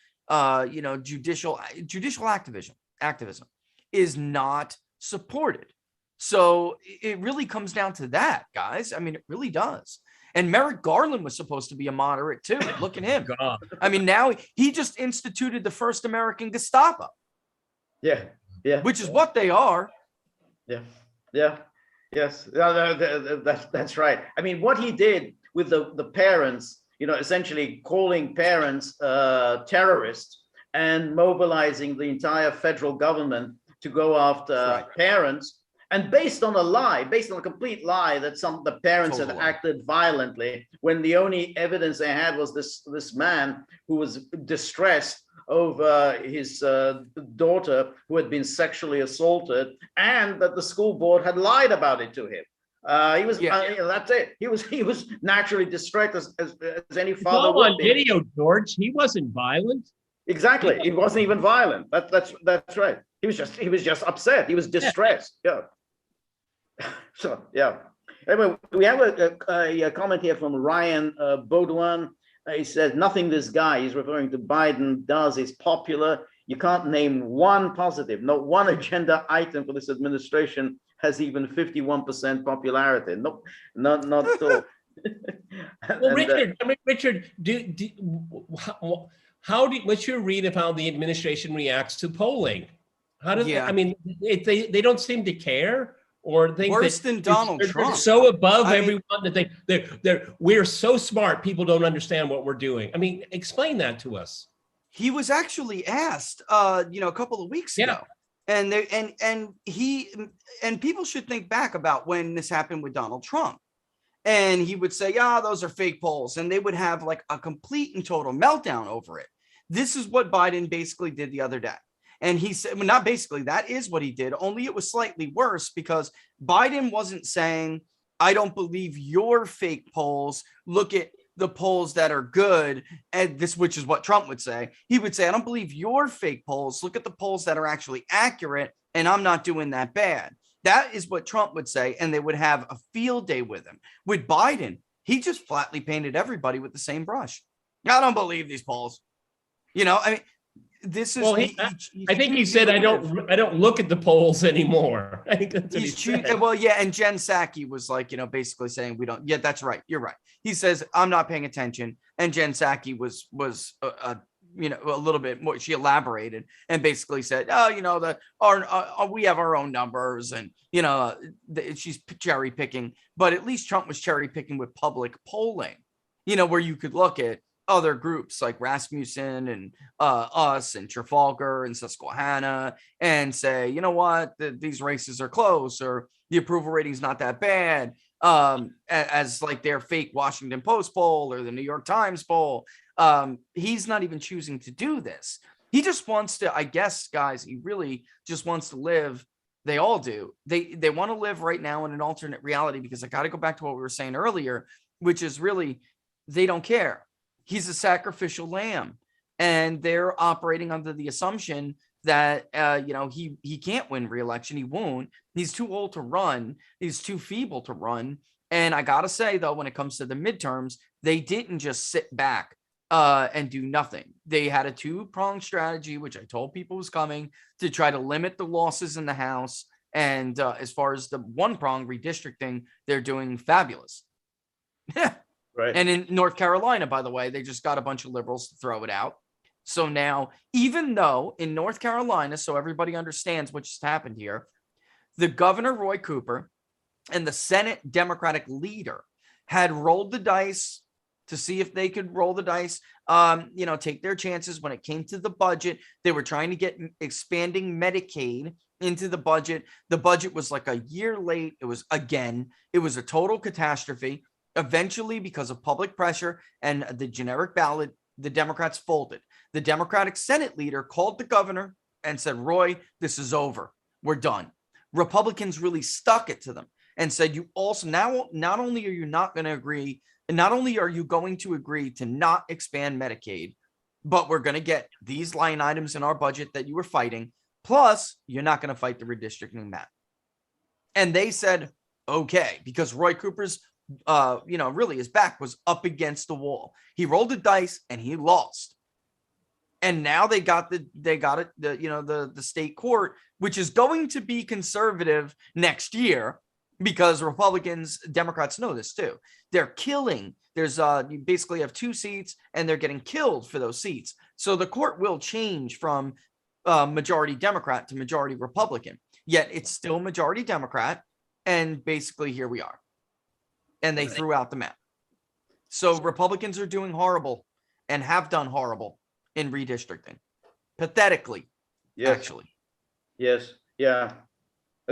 judicial activism is not supported. So it really comes down to that, guys. I mean, it really does. And Merrick Garland was supposed to be a moderate too. Look at him. God. I mean, now he just instituted the first American Gestapo. Yeah. Which is what they are. Yeah. Yes. That's right. I mean, what he did with the parents, essentially calling parents terrorists and mobilizing the entire federal government to go after parents. And based on a complete lie that the parents had acted violently, when the only evidence they had was this man who was distressed over his daughter who had been sexually assaulted, and that the school board had lied about it to him. He was that's it. He was naturally distressed as any father would be. On video, George. He wasn't violent. Exactly. He wasn't even violent. That's right. He was just upset. He was distressed. Yeah. So yeah. Anyway, we have a comment here from Ryan Baudouin. He says, nothing this guy, he's referring to Biden, does is popular. You can't name one positive. Not one agenda item for this administration has even 51% popularity. Nope, not at all. Well, Richard, what's your read of how the administration reacts to polling? How does I mean, they don't seem to care. Or think worse than Donald Trump. They're so above everyone that we're so smart, people don't understand what we're doing. I mean, explain that to us. He was actually asked, a couple of weeks ago, and people should think back about when this happened with Donald Trump, and he would say, those are fake polls, and they would have like a complete and total meltdown over it. This is what Biden basically did the other day. And he said, well, not basically, that is what he did, only it was slightly worse because Biden wasn't saying, I don't believe your fake polls. Look at the polls that are good. And which is what Trump would say. He would say, I don't believe your fake polls. Look at the polls that are actually accurate. And I'm not doing that bad. That is what Trump would say. And they would have a field day with him. With Biden, he just flatly painted everybody with the same brush. I don't believe these polls. I mean, this is. Well, I think he said, I don't look at the polls anymore. I think that's what he said. Well, yeah, and Jen Psaki was like, basically saying we don't. Yeah, that's right. You're right. He says I'm not paying attention, and Jen Psaki was a little bit more. She elaborated and basically said, we have our own numbers, and she's cherry picking. But at least Trump was cherry picking with public polling, where you could look at other groups like Rasmussen and us and Trafalgar and Susquehanna and say, you know what, these races are close, or the approval rating's not that bad, as like their fake Washington Post poll or the New York Times poll. He's not even choosing to do this. He just wants to, I guess, guys, he really just wants to live They all do. They want to live right now in an alternate reality, because I got to go back to what we were saying earlier, which is really, they don't care. He's a sacrificial lamb, and they're operating under the assumption that he can't win re-election. He won't. He's too old to run. He's too feeble to run. And I gotta say, though, when it comes to the midterms, they didn't just sit back and do nothing. They had a two-pronged strategy, which I told people was coming, to try to limit the losses in the House. And as far as the one-prong redistricting, they're doing fabulous. Right. And in North Carolina, by the way, they just got a bunch of liberals to throw it out. So now, even though in North Carolina, so everybody understands what just happened here, the governor, Roy Cooper, and the Senate Democratic leader had rolled the dice to see if they could roll the dice, take their chances when it came to the budget. They were trying to get expanding Medicaid into the budget. The budget was like a year late. It was a total catastrophe. Eventually, because of public pressure and the generic ballot, the Democrats folded. The Democratic Senate leader called the governor and said, Roy, this is over. We're done. Republicans really stuck it to them and said, you also now, not only are you not going to agree, and not only are you going to agree to not expand Medicaid, but we're going to get these line items in our budget that you were fighting. Plus, you're not going to fight the redistricting map. And they said, okay, because Roy Cooper's really his back was up against the wall. He rolled the dice and he lost. And now they got the state court, which is going to be conservative next year, because Democrats know this too. They're killing. You basically have 2 seats and they're getting killed for those seats. So the court will change from majority Democrat to majority Republican, yet it's still majority Democrat. And basically here we are. And they threw out the map. So Republicans are doing horrible and have done horrible in redistricting. Pathetically, Yes. actually. Yes. Yeah.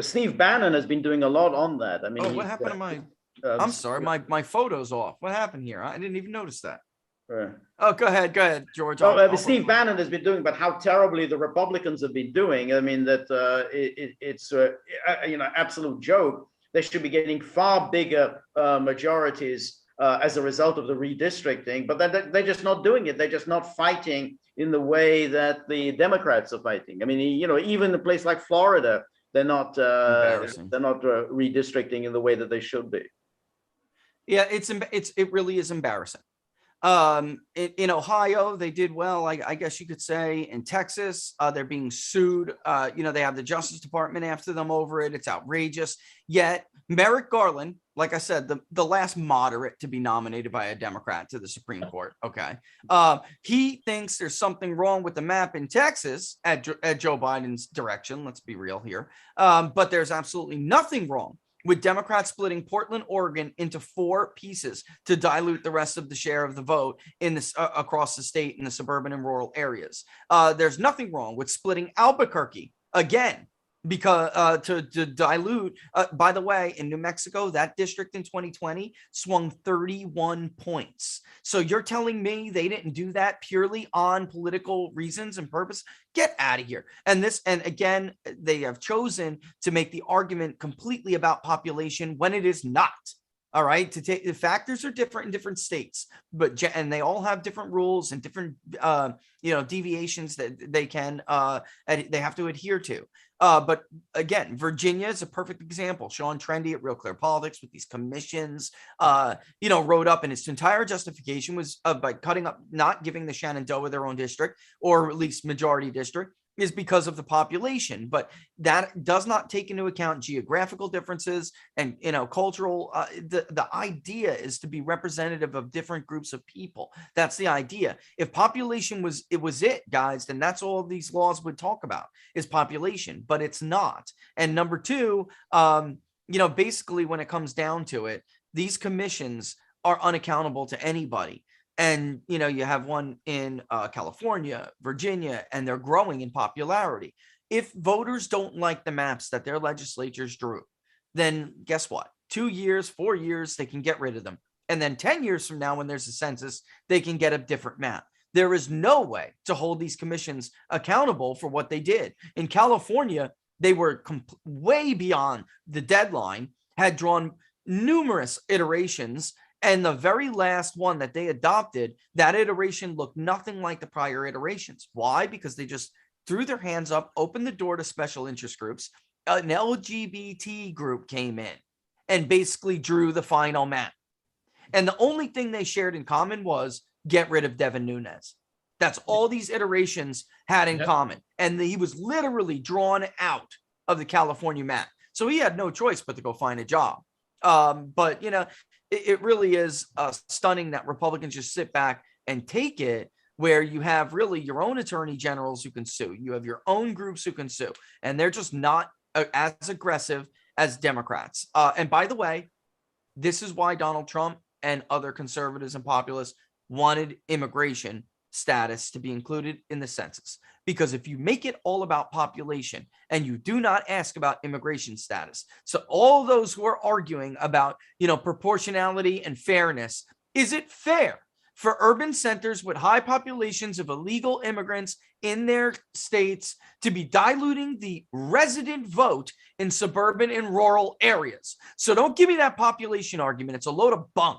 Steve Bannon has been doing a lot on that. I mean, what happened to my... I'm sorry, my photo's off. What happened here? I didn't even notice that. Oh, go ahead, George. Steve Bannon has been doing, but how terribly the Republicans have been doing. I mean, that it's absolute joke. They should be getting far bigger majorities as a result of the redistricting, but they're just not doing it. They're just not fighting in the way that the Democrats are fighting. I mean, even a place like Florida, they're not redistricting in the way that they should be. Yeah, it really is embarrassing. In Ohio, they did well, I guess you could say. In Texas, they're being sued. They have the Justice Department after them over it. It's outrageous. Yet Merrick Garland, like I said, the last moderate to be nominated by a Democrat to the Supreme Court. Okay. He thinks there's something wrong with the map in Texas at Joe Biden's direction. Let's be real here. But there's absolutely nothing wrong with Democrats splitting Portland, Oregon into 4 pieces to dilute the rest of the share of the vote in this across the state in the suburban and rural areas. There's nothing wrong with splitting Albuquerque again, because to dilute. By the way, in New Mexico, that district in 2020 swung 31 points. So you're telling me they didn't do that purely on political reasons and purpose? Get out of here. And again, they have chosen to make the argument completely about population when it is not. All right. The factors are different in different states, and they all have different rules and different, deviations that they have to adhere to. But again, Virginia is a perfect example. Sean Trendy at Real Clear Politics with these commissions, wrote up, and its entire justification was by cutting up, not giving the Shenandoah their own district, or at least majority district, is because of the population. But that does not take into account geographical differences and cultural. The idea is to be representative of different groups of people. That's the idea. If population was it, guys, then that's all these laws would talk about, is population. But it's not. And number 2, basically when it comes down to it, these commissions are unaccountable to anybody. And, you have one in California, Virginia, and they're growing in popularity. If voters don't like the maps that their legislatures drew, then guess what? 2 years, 4 years, they can get rid of them. And then 10 years from now, when there's a census, they can get a different map. There is no way to hold these commissions accountable for what they did. In California, They were way beyond the deadline, had drawn numerous iterations, and the very last one that they adopted, that iteration looked nothing like the prior iterations. Why? Because they just threw their hands up, opened the door to special interest groups. An LGBT group came in and basically drew the final map. And the only thing they shared in common was get rid of Devin Nunes. That's all these iterations had in common. And he was literally drawn out of the California map. So he had no choice but to go find a job. But, you know, it really is stunning that Republicans just sit back and take it, where you have really your own attorney generals who can sue. You have your own groups who can sue. And they're just not as aggressive as Democrats. And by the way, this is why Donald Trump and other conservatives and populists wanted immigration status to be included in the census. Because if you make it all about population and you do not ask about immigration status, so all those who are arguing about, you know, proportionality and fairness, is it fair for urban centers with high populations of illegal immigrants in their states to be diluting the resident vote in suburban and rural areas? So don't give me that population argument. It's a load of bunk.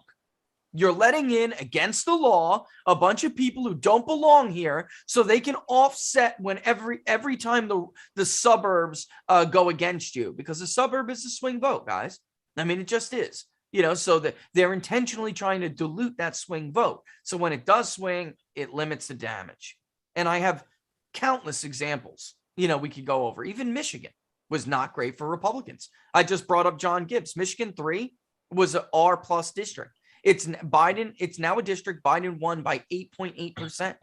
You're letting in, against the law, a bunch of people who don't belong here so they can offset when every time the suburbs go against you, because the suburb is a swing vote, guys. I mean, it just is, you know, so that they're intentionally trying to dilute that swing vote. So when it does swing, it limits the damage. And I have countless examples, you know, we could go over. Even Michigan was not great for Republicans. I just brought up John Gibbs. Michigan 3 was an R plus district. It's Biden. It's now a district Biden won by 8.8%.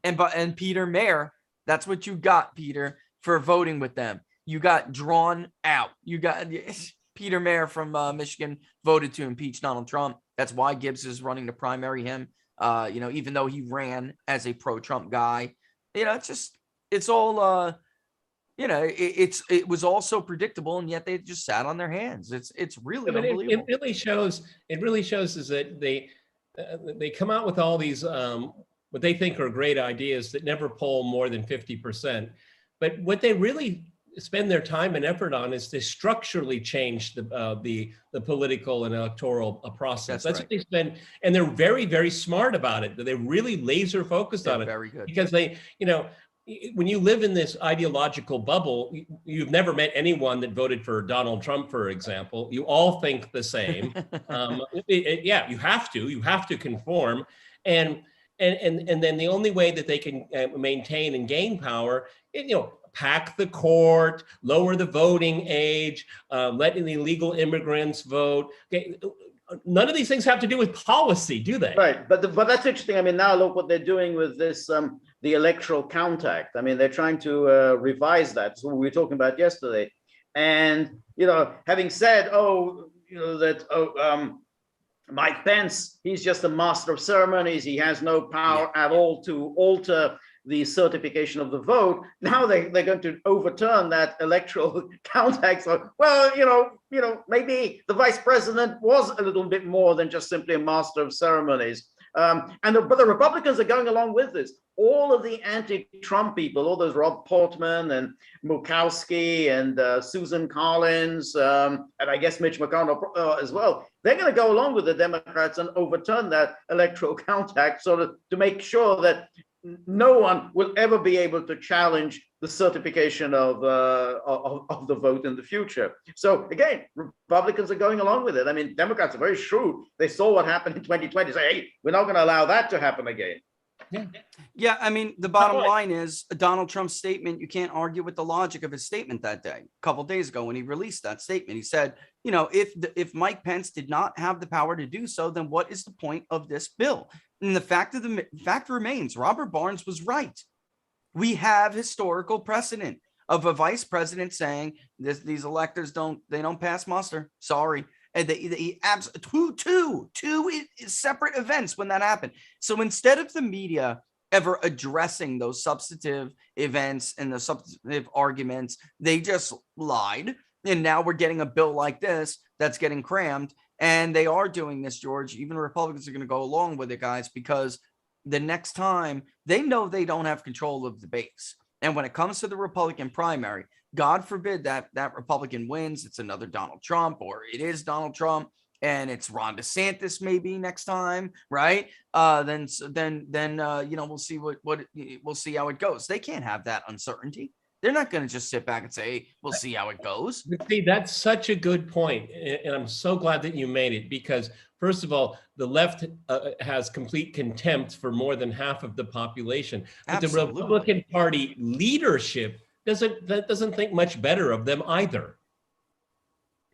And Peter Mayer, that's what you got, Peter, for voting with them. You got drawn out. You got Peter Mayer from Michigan voted to impeach Donald Trump. That's why Gibbs is running to primary him. You know, even though he ran as a pro-Trump guy, you know, it's all. You know, it was also predictable, and yet they just sat on their hands. It's really unbelievable. It really shows is that they come out with all these what they think are great ideas that never poll more than 50%. But what they really spend their time and effort on is to structurally change the political and electoral process. That's right. What they spend, and they're very, very smart about it. They're really laser focused on it. Very good. Because they, you know, when you live in this ideological bubble, you've never met anyone that voted for Donald Trump, for example. You all think the same. Yeah, you have to conform. And then the only way that they can maintain and gain power, you know, pack the court, lower the voting age, letting the illegal immigrants vote. Okay. None of these things have to do with policy, do they? Right, but that's interesting. I mean, now look what they're doing with this, the Electoral Count Act. I mean, they're trying to revise that. That's what we were talking about yesterday. And, you know, having said, Mike Pence, he's just a master of ceremonies. He has no power at all to alter the certification of the vote. Now they're going to overturn that Electoral Count Act. So, well, you know, maybe the vice president was a little bit more than just simply a master of ceremonies. But the Republicans are going along with this. All of the anti-Trump people, all those Rob Portman and Murkowski and Susan Collins, and I guess Mitch McConnell as well, they're going to go along with the Democrats and overturn that Electoral Count Act to make sure that no one will ever be able to challenge the certification of the vote in the future. So again, Republicans are going along with it. I mean, Democrats are very shrewd. They saw what happened in 2020. Say, hey, we're not going to allow that to happen again. Yeah, I mean, the bottom line is Donald Trump's statement. You can't argue with the logic of his statement that day. A couple of days ago when he released that statement, he said, you know, if Mike Pence did not have the power to do so, then what is the point of this bill? And the fact remains, Robert Barnes was right. We have historical precedent of a vice president saying these electors don't pass muster. Sorry. And two separate events when that happened. So instead of the media ever addressing those substantive events and the substantive arguments, they just lied. And now we're getting a bill like this that's getting crammed. And they are doing this, George. Even Republicans are going to go along with it, guys, because the next time they know they don't have control of the base. And when it comes to the Republican primary, God forbid that Republican wins, it's another Donald Trump, or it is Donald Trump and it's Ron DeSantis maybe next time, right? Then we'll see we'll see how it goes. They can't have that uncertainty. They're not going to just sit back and say, hey, we'll see how it goes. See, that's such a good point, and I'm so glad that you made it, because first of all, the left has complete contempt for more than half of the population. But Absolutely. the Republican Party leadership doesn't think much better of them either.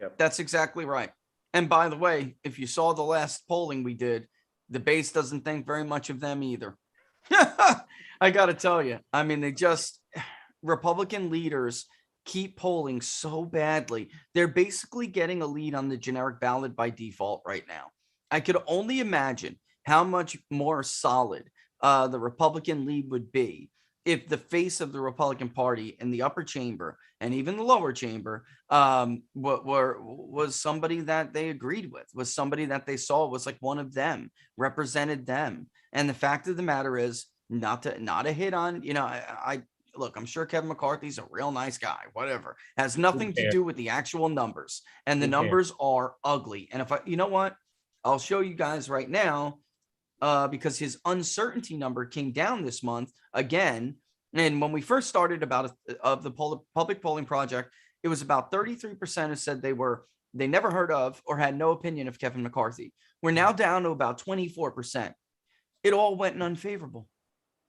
Yep. That's exactly right. And by the way, if you saw the last polling we did, the base doesn't think very much of them either. I got to tell you, I mean, Republican leaders keep polling so badly. They're basically getting a lead on the generic ballot by default right now. I could only imagine how much more solid the Republican lead would be if the face of the Republican Party in the upper chamber and even the lower chamber was somebody that they agreed with, was somebody that they saw was like one of them, represented them. And the fact of the matter is, not a hit on, I look, I'm sure Kevin McCarthy's a real nice guy, whatever, has nothing to do with the actual numbers, and the numbers are ugly. And you know what, I'll show you guys right now, because his uncertainty number came down this month again. And when we first started of the public polling project, it was about 33% who said they never heard of or had no opinion of Kevin McCarthy. We're now down to about 24%. It all went in unfavorable.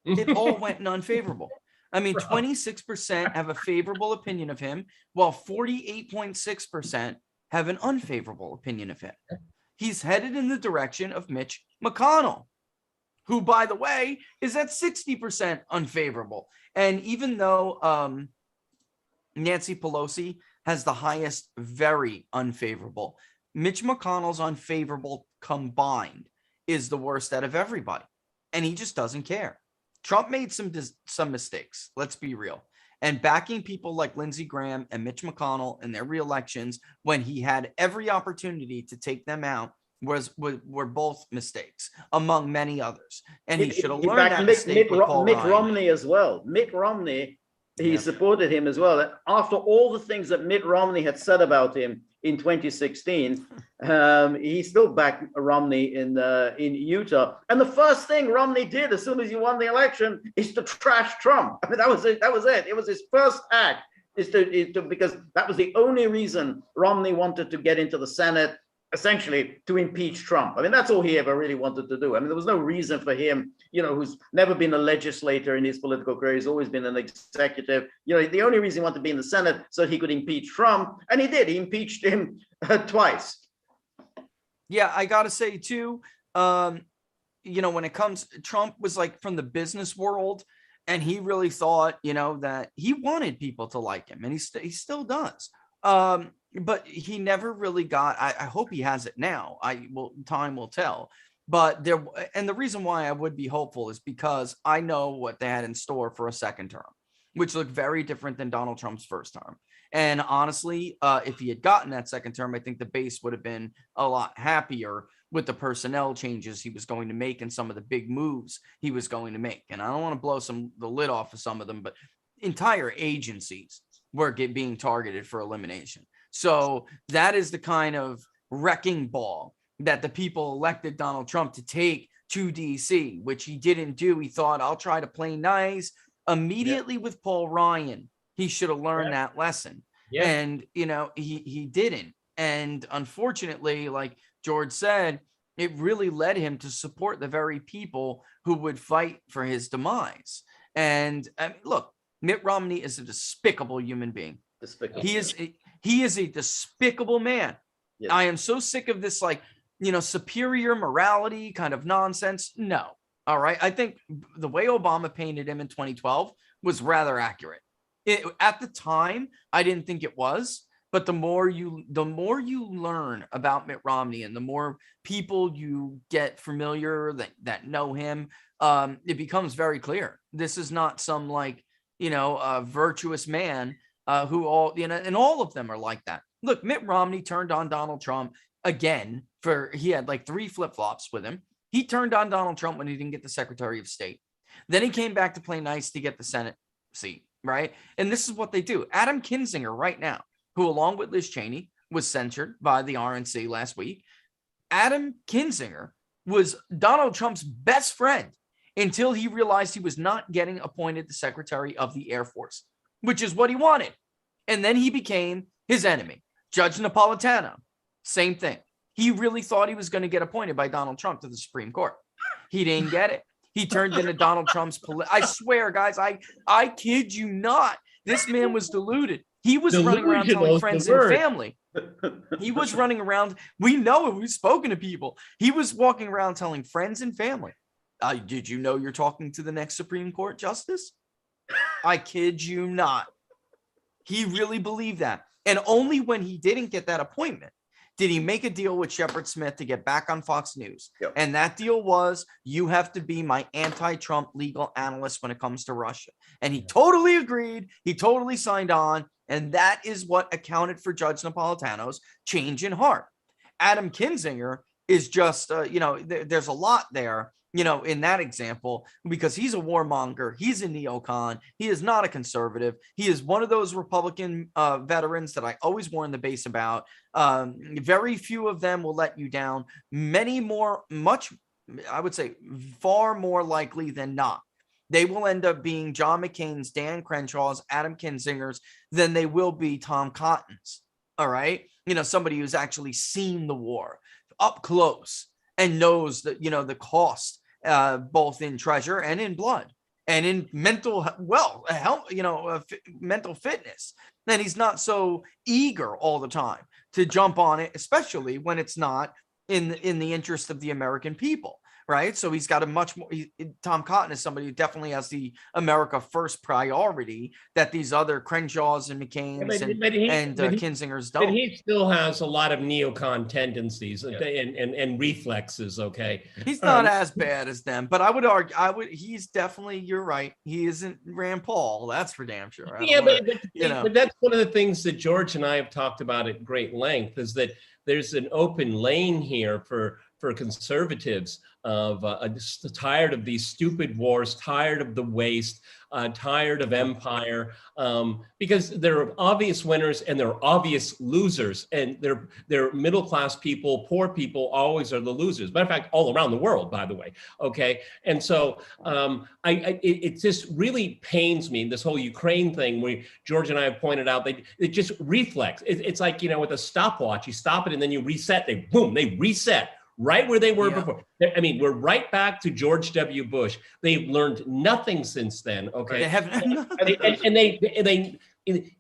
It all went in unfavorable. I mean, 26% have a favorable opinion of him, while 48.6% have an unfavorable opinion of him. He's headed in the direction of Mitch McConnell, who, by the way, is at 60% unfavorable. And even though Nancy Pelosi has the highest very unfavorable, Mitch McConnell's unfavorable combined is the worst out of everybody. And he just doesn't care. Trump made some mistakes, let's be real. And backing people like Lindsey Graham and Mitch McConnell in their re-elections when he had every opportunity to take them out were both mistakes, among many others. And he should have learned that mistake with Paul Mitt Ryan. Romney as well. Mitt Romney, he supported him as well. After all the things that Mitt Romney had said about him in 2016, he still backed Romney in Utah. And the first thing Romney did as soon as he won the election is to trash Trump. I mean, that was it. It was his first act, because that was the only reason Romney wanted to get into the Senate, essentially to impeach Trump. I mean, that's all he ever really wanted to do. I mean, there was no reason for him, who's never been a legislator in his political career. He's always been an executive. The only reason he wanted to be in the Senate so he could impeach Trump, and he did. He impeached him twice. Yeah, I got to say too, when it comes, Trump was like from the business world, and he really thought, that he wanted people to like him, and he still does. But he never really got, I hope he has it now. Time will tell. But the reason why I would be hopeful is because I know what they had in store for a second term, which looked very different than Donald Trump's first term. And honestly, if he had gotten that second term, I think the base would have been a lot happier with the personnel changes he was going to make and some of the big moves he was going to make. And I don't want to blow the lid off of some of them, but entire agencies were being targeted for elimination. So that is the kind of wrecking ball that the people elected Donald Trump to take to DC, which he didn't do. He thought, I'll try to play nice. Immediately with Paul Ryan, he should have learned that lesson. Yeah. And, he didn't. And unfortunately, like George said, it really led him to support the very people who would fight for his demise. And look, Mitt Romney is a despicable human being. Despicable. He is a despicable man. Yes. I am so sick of this, superior morality kind of nonsense. No. All right. I think the way Obama painted him in 2012 was rather accurate. At the time, I didn't think it was, but the more you learn about Mitt Romney and the more people you get familiar that know him, it becomes very clear. This is not some virtuous man who and all of them are like that. Look, Mitt Romney turned on Donald Trump again he had like 3 flip-flops with him. He turned on Donald Trump when he didn't get the Secretary of State. Then he came back to play nice to get the Senate seat. right? And this is what they do. Adam Kinzinger right now, who along with Liz Cheney was censured by the RNC last week. Adam Kinzinger was Donald Trump's best friend until he realized he was not getting appointed the Secretary of the Air Force, which is what he wanted. And then he became his enemy. Judge Napolitano, same thing. He really thought he was going to get appointed by Donald Trump to the Supreme Court. He didn't get it. He turned into Donald Trump's I swear, guys, I kid you not. This man was deluded. He was running around telling friends and family. He was running around. We know it. We've spoken to people. He was walking around telling friends and family, did you know you're talking to the next Supreme Court justice? I kid you not. He really believed that. And only when he didn't get that appointment did he make a deal with Shepard Smith to get back on Fox News. Yep. And that deal was, you have to be my anti-Trump legal analyst when it comes to Russia. And he totally agreed. He totally signed on. And that is what accounted for Judge Napolitano's change in heart. Adam Kinzinger is just, there's a lot there, in that example, because he's a warmonger. He's a neocon. He is not a conservative. He is one of those Republican veterans that I always warn the base about. Very few of them will let you down. I would say far more likely than not, they will end up being John McCain's, Dan Crenshaw's, Adam Kinzinger's than they will be Tom Cotton's. All right. Somebody who's actually seen the war up close and knows that, the cost, both in treasure and in blood and in mental health, mental fitness. Then he's not so eager all the time to jump on it, especially when it's not in the interest of the American people. Right. So he's got a much more. Tom Cotton is somebody who definitely has the America first priority that these other Crenshaws and McCain's and Kinzingers don't. But he still has a lot of neocon tendencies and reflexes. OK, he's not as bad as them, but I would argue he's definitely, you're right. He isn't Rand Paul. That's for damn sure. But that's one of the things that George and I have talked about at great length, is that there's an open lane here for conservatives of just tired of these stupid wars, tired of the waste, tired of empire, because there are obvious winners and there are obvious losers, and they're middle-class people, poor people always are the losers. Matter of fact, all around the world, by the way. Okay, and so it just really pains me, this whole Ukraine thing, where George and I have pointed out that it just reflex. It's like, with a stopwatch, you stop it and then you reset. They reset right where they were before. I mean, we're right back to George W. Bush. They've learned nothing since then. Okay, they haven't. and they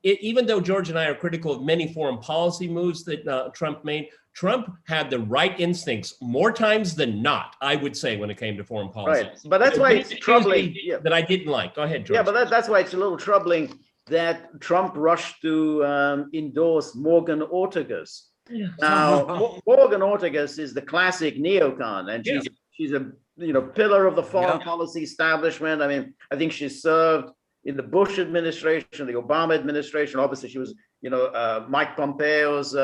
even though George and I are critical of many foreign policy moves that Trump made, Trump had the right instincts more times than not, I would say, when it came to foreign policy. Right, but that's why it's troubling that I didn't like. Go ahead, George. Yeah, but that's why it's a little troubling that Trump rushed to endorse Morgan Ortagus. Yeah. Now, Morgan Ortagus is the classic neocon, and she's a pillar of the foreign policy establishment. I mean, I think she served in the Bush administration, the Obama administration. Obviously, she was Mike Pompeo's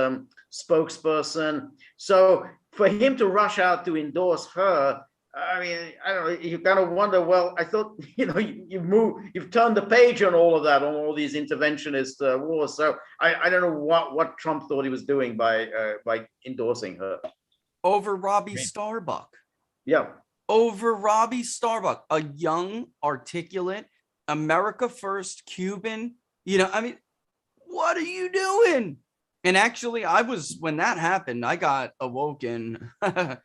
spokesperson. So for him to rush out to endorse her, I mean, I don't know, you kind of wonder, well, I thought, you've turned the page on all of that, on all these interventionist wars. So I don't know what Trump thought he was doing by endorsing her. Over Robbie Starbuck. Yeah. Over Robbie Starbuck, a young, articulate, America First Cuban, I mean, what are you doing? And actually, when that happened, I got awoken at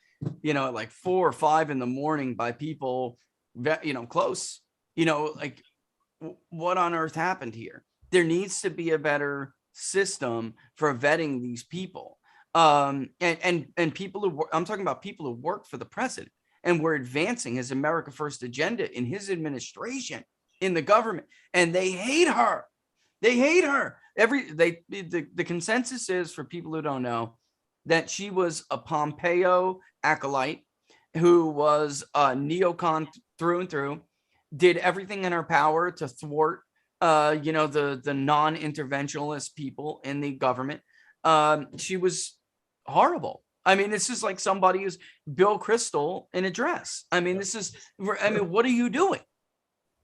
like 4 or 5 in the morning by people, close, like what on earth happened here? There needs to be a better system for vetting these people. And people I'm talking about people who work for the president and were advancing his America First agenda in his administration, in the government, and they hate her. They hate her. The consensus is, for people who don't know, that she was a Pompeo acolyte who was a neocon through and through, did everything in her power to thwart, the non-interventionalist people in the government. She was horrible. I mean, this is like somebody who's Bill Kristol in a dress. I mean, what are you doing?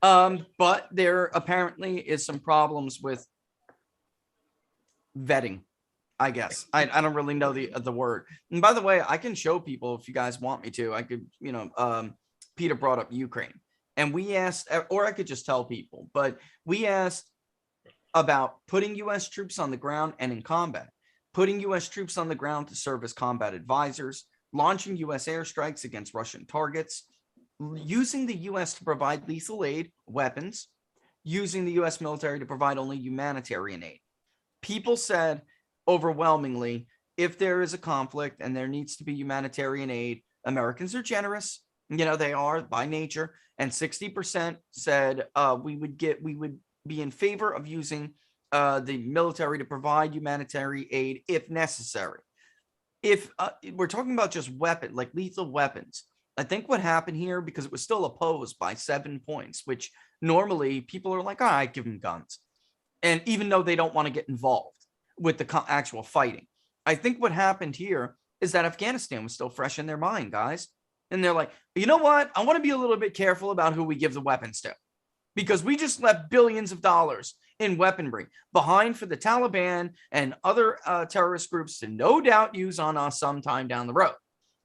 But there apparently is some problems with vetting, I guess. I don't really know the word. And by the way, I can show people if you guys want me to. I could, Peter brought up Ukraine, and we asked, or I could just tell people, but we asked about putting U.S. troops on the ground and in combat, putting U.S. troops on the ground to serve as combat advisors, launching U.S. airstrikes against Russian targets, using the U.S. to provide lethal aid, weapons, using the U.S. military to provide only humanitarian aid. People said overwhelmingly, if there is a conflict and there needs to be humanitarian aid, Americans are generous. They are by nature. And 60% said we would be in favor of using the military to provide humanitarian aid if necessary. If we're talking about just like lethal weapons, I think what happened here, because it was still opposed by 7 points, which normally people are like, all right, give them guns. And even though they don't want to get involved with the actual fighting, I think what happened here is that Afghanistan was still fresh in their mind, guys. And they're like, you know what? I want to be a little bit careful about who we give the weapons to, because we just left billions of dollars in weaponry behind for the Taliban and other terrorist groups to no doubt use on us sometime down the road.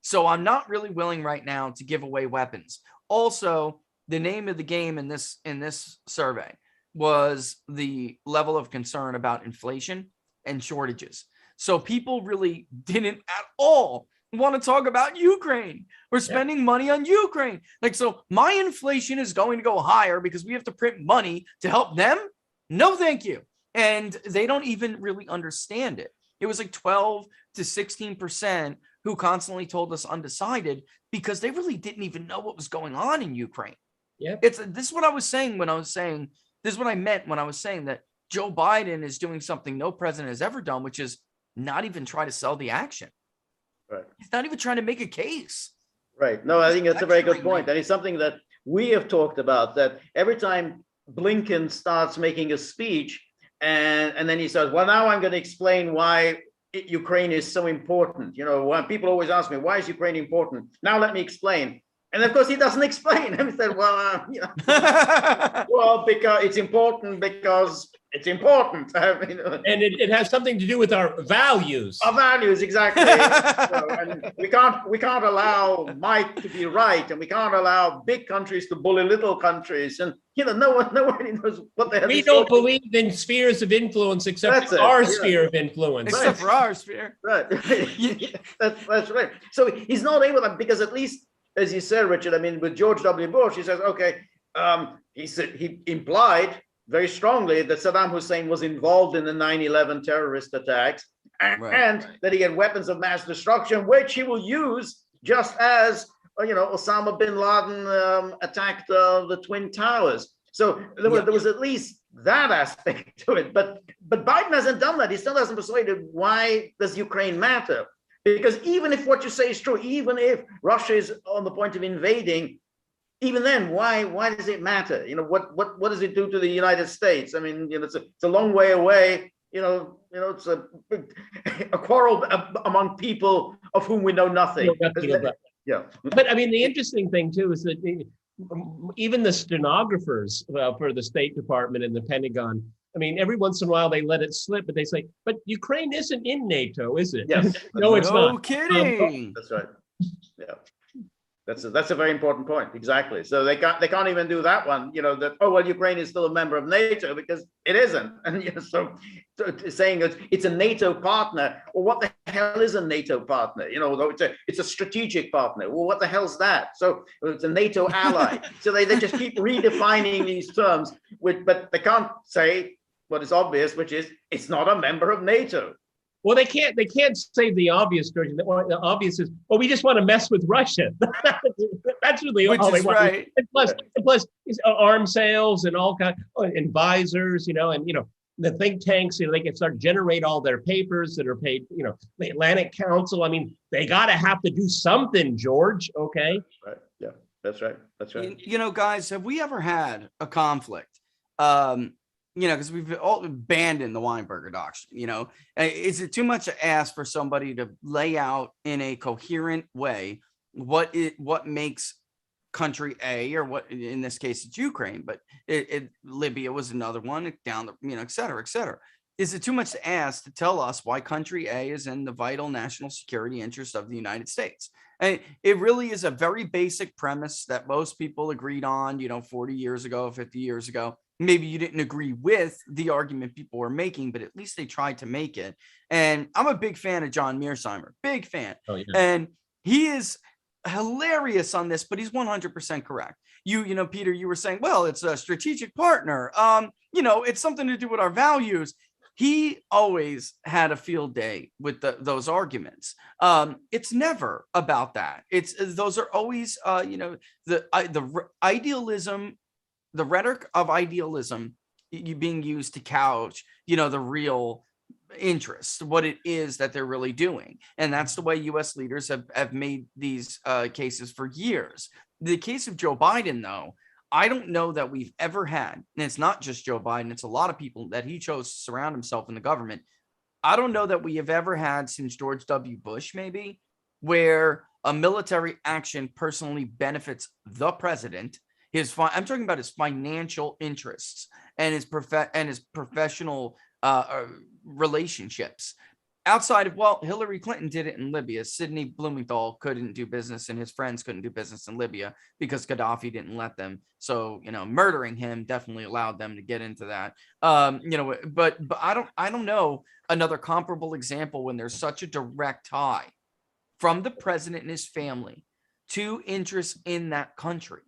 So I'm not really willing right now to give away weapons. Also, the name of the game in this survey was the level of concern about inflation and shortages. So people really didn't at all want to talk about Ukraine or spending money on Ukraine. Like, so my inflation is going to go higher because we have to print money to help them? No, thank you. And they don't even really understand it. It was like 12 to 16% who constantly told us undecided because they really didn't even know what was going on in Ukraine. Yeah. This is what I was saying when I was saying, this is what I meant when I was saying that Joe Biden is doing something no president has ever done, which is not even try to sell the action. Right. He's not even trying to make a case. Right. No, I think that's a very good point. And it's something that we have talked about, that every time Blinken starts making a speech and then he says, well, now I'm going to explain why Ukraine is so important. When people always ask me, why is Ukraine important? Now let me explain. And of course, he doesn't explain. And he said, well, well, because it's important because it's important. And it has something to do with our values. Our values, exactly. And we can't allow might to be right, and we can't allow big countries to bully little countries. And nobody knows what the hell. We don't believe in spheres of influence except for our sphere of influence. Except for our sphere. Right. That's right. So he's not able to, because at least, as you said, Richard, I mean, with George W. Bush, he says, okay, he implied very strongly that Saddam Hussein was involved in the 9/11 terrorist attacks and that he had weapons of mass destruction, which he will use just as, Osama bin Laden attacked the Twin Towers. So there was at least that aspect to it. But Biden hasn't done that. He still hasn't persuaded why does Ukraine matter? Because even if what you say is true, even if Russia is on the point of invading, even then, why does it matter? What does it do to the United States? I mean, it's a long way away. It's a quarrel among people of whom we know nothing. Yeah. But I mean, the interesting thing too is that even the stenographers for the State Department and the Pentagon, I mean, every once in a while they let it slip, but they say, but Ukraine isn't in NATO, is it? Yes. No, it's not. No kidding. That's right. Yeah. That's a very important point. Exactly. So they can't even do that one, that, oh, well, Ukraine is still a member of NATO, because it isn't. And so saying it's a NATO partner, well, what the hell is a NATO partner? It's a strategic partner. Well, what the hell's that? So it's a NATO ally. So they just keep redefining these terms, but they can't say what is obvious, which is it's not a member of NATO. Well, they can't say the obvious version. The obvious is, well, we just want to mess with Russia. That's really all they want. Right. And plus arms sales and all kinds, advisors, and the think tanks, they can start generate all their papers that are paid, the Atlantic Council. I mean, they got to have to do something, George. Okay. Right. Yeah, that's right. That's right. Guys, have we ever had a conflict? Because we've all abandoned the Weinberger doctrine. Is it too much to ask for somebody to lay out in a coherent way what makes country A, or what in this case it's Ukraine, but Libya was another one down the, et cetera, et cetera. Is it too much to ask to tell us why country A is in the vital national security interest of the United States? And it really is a very basic premise that most people agreed on, 40 years ago, 50 years ago. Maybe you didn't agree with the argument people were making, but at least they tried to make it. And I'm a big fan of John Mearsheimer, big fan. Oh, yeah. And he is hilarious on this, but he's 100% correct. Peter, you were saying, well, it's a strategic partner. It's something to do with our values. He always had a field day with those arguments. It's never about that. Those are always, the idealism, the rhetoric of idealism being used to couch, the real interest, what it is that they're really doing. And that's the way U.S. leaders have made these cases for years. The case of Joe Biden, though, I don't know that we've ever had, and it's not just Joe Biden, it's a lot of people that he chose to surround himself in the government. I don't know that we have ever had since George W. Bush, maybe, where a military action personally benefits the president. I'm talking about his financial interests and his professional relationships. Outside of, Hillary Clinton did it in Libya. Sidney Blumenthal couldn't do business, and his friends couldn't do business in Libya because Gaddafi didn't let them. So, murdering him definitely allowed them to get into that. But I don't know another comparable example when there's such a direct tie from the president and his family to interests in that country.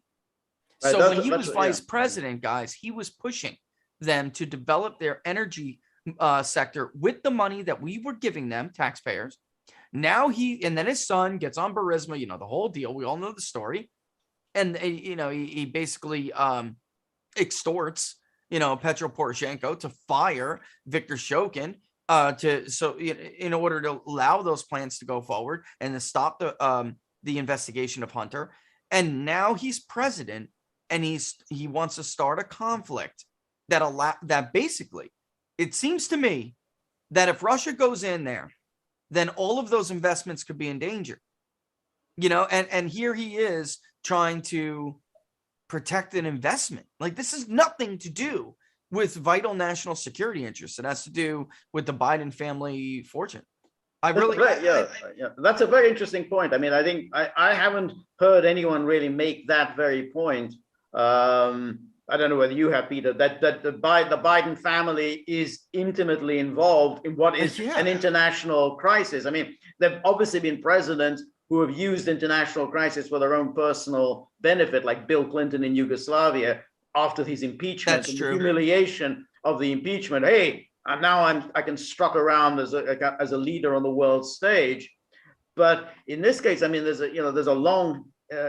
So when he was vice president, guys, he was pushing them to develop their energy sector with the money that we were giving them, taxpayers. Now and then his son gets on Burisma, the whole deal. We all know the story. And, he basically extorts, Petro Poroshenko to fire Viktor Shokin in order to allow those plans to go forward and to stop the investigation of Hunter. And now he's president, and he wants to start a conflict that basically, it seems to me that if Russia goes in there, then all of those investments could be in danger. And here he is trying to protect an investment. Like, this has nothing to do with vital national security interests. It has to do with the Biden family fortune. That's a very interesting point. I mean, I think I haven't heard anyone really make that very point. I don't know whether you have, Peter, that the Biden family is intimately involved in what is an international crisis. I mean, there've obviously been presidents who have used international crisis for their own personal benefit, like Bill Clinton in Yugoslavia after his impeachment. That's and true. The humiliation of the impeachment. Hey, now I can strut around as a leader on the world stage. But in this case, I mean, there's a long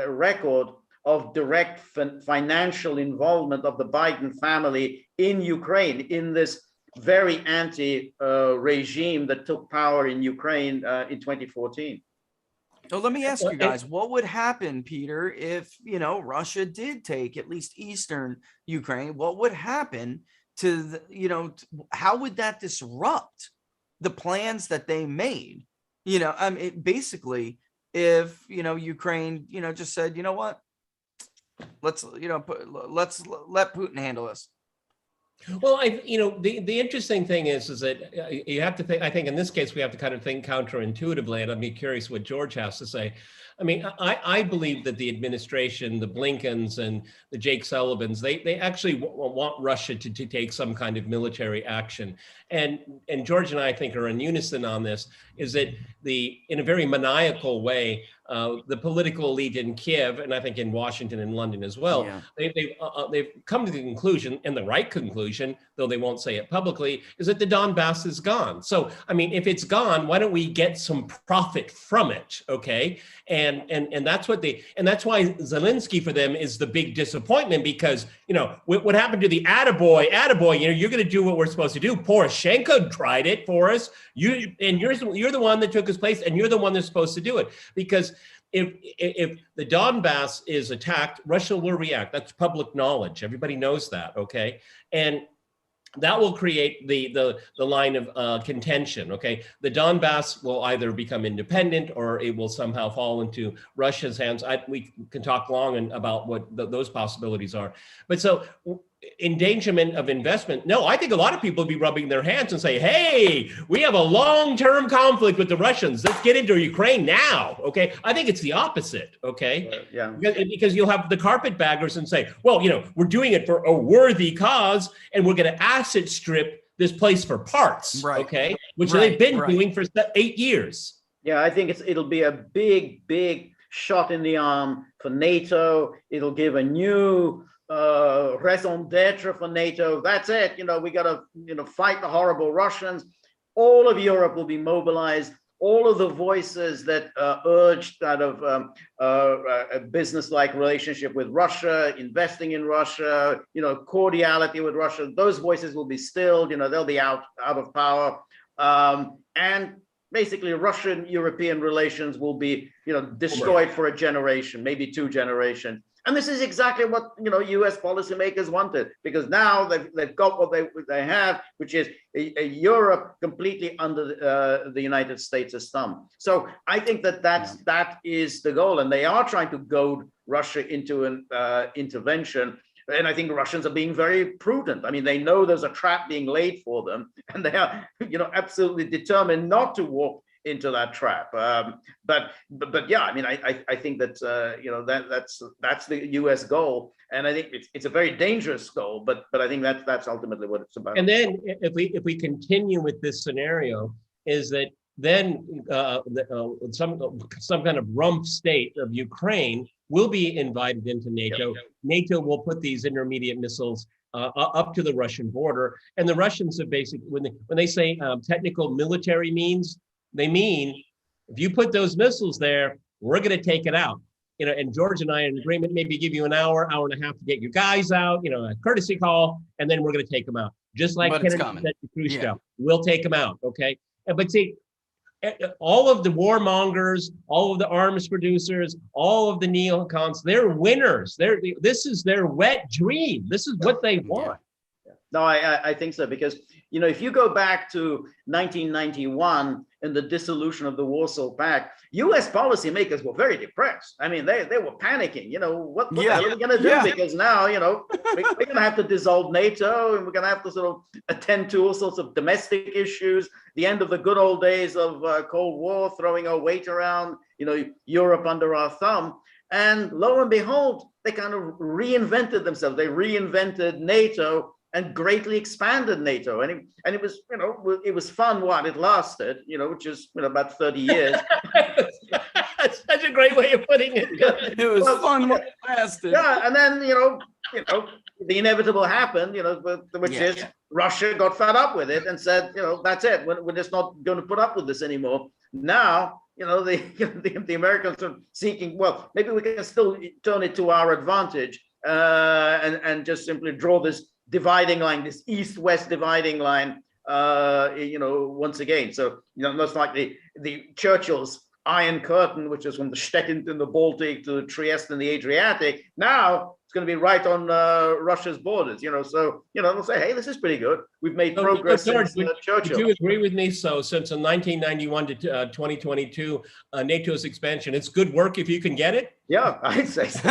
record of direct financial involvement of the Biden family in Ukraine, in this very anti-regime that took power in Ukraine in 2014. So let me ask you guys, what would happen, Peter, if, Russia did take at least eastern Ukraine? What would happen to how would that disrupt the plans that they made? Basically, if, Ukraine, just said, you know what? Let's let Putin handle this. Well, the interesting thing is that you have to think, I think in this case, we have to kind of think counterintuitively, and I'd be curious what George has to say. I mean, I believe that the administration, the Blinkens and the Jake Sullivans, they actually want Russia to take some kind of military action. And George and I think are in unison on this, is that in a very maniacal way, the political elite in Kiev, and I think in Washington and London as well, they've come to the conclusion, and the right conclusion, though they won't say it publicly, is that the Donbass is gone. So, I mean, if it's gone, why don't we get some profit from it, okay? And that's what that's why Zelensky for them is the big disappointment, because, what happened to the attaboy, you're going to do what we're supposed to do. Poroshenko tried it for us. You're the one that took his place, and you're the one that's supposed to do it. Because if the Donbass is attacked, Russia will react. That's public knowledge. Everybody knows that, okay? And that will create the line of contention. Okay, the Donbass will either become independent or it will somehow fall into Russia's hands. We can talk long about what those possibilities are. But so endangerment of investment. No, I think a lot of people would be rubbing their hands and say, hey, we have a long-term conflict with the Russians. Let's get into Ukraine now. Okay. I think it's the opposite. Okay. Yeah. Because you'll have the carpetbaggers and say, well, we're doing it for a worthy cause and we're going to asset strip this place for parts. Right. Okay. Which they've been doing for 8 years. Yeah. I think it'll be a big shot in the arm for NATO. It'll give a new raison d'etre for NATO. That's it. We got to fight the horrible Russians. All of Europe will be mobilized. All of the voices that urged out of a business-like relationship with Russia, investing in Russia, cordiality with Russia, those voices will be stilled. They'll be out of power, and basically Russian-European relations will be destroyed for a generation, maybe 2 generations. And this is exactly what U.S. policymakers wanted, because now they've got what they have, which is a Europe completely under the United States' thumb. So I think that is the goal, and they are trying to goad Russia into an intervention. And I think Russians are being very prudent. I mean, they know there's a trap being laid for them, and they are absolutely determined not to walk into that trap. But yeah, I mean, I think that that's the U.S. goal, and I think it's a very dangerous goal. But I think that's ultimately what it's about. And then if we continue with this scenario, is that then some kind of rump state of Ukraine will be invited into NATO. NATO will put these intermediate missiles up to the Russian border, and the Russians have basically, when they say technical military means, they mean, if you put those missiles there, we're going to take it out. And George and I are in agreement, maybe give you an hour and a half to get your guys out, a courtesy call, and then we're going to take them out. Just like Kennedy said to Khrushchev, we'll take them out, okay? But see, all of the warmongers, all of the arms producers, all of the neocons, they're winners. This is their wet dream. This is what they want. No, I think so, because if you go back to 1991 and the dissolution of the Warsaw Pact, U.S. policymakers were very depressed. I mean, they were panicking. What the hell are we going to do? Because now, we're going to have to dissolve NATO, and we're going to have to sort of attend to all sorts of domestic issues. The end of the good old days of Cold War, throwing our weight around, Europe under our thumb. And lo and behold, they kind of reinvented themselves. They reinvented NATO and greatly expanded NATO, and it was it was fun while it lasted, which is about 30 years. That's such a great way of putting it. It was fun while it lasted. Yeah, and then the inevitable happened, which is Russia got fed up with it and said, that's it. We're just not going to put up with this anymore. Now, the Americans are seeking. Well, maybe we can still turn it to our advantage and just simply draw this dividing line, this east-west dividing line, once again. So, most likely the Churchill's Iron Curtain, which is from the Stettin in the Baltic to Trieste in the Adriatic, now it's going to be right on Russia's borders, so, they'll say, hey, this is pretty good. We've made progress since Churchill. Would you agree with me? So since 1991 to 2022, NATO's expansion, it's good work if you can get it? Yeah, I'd say so.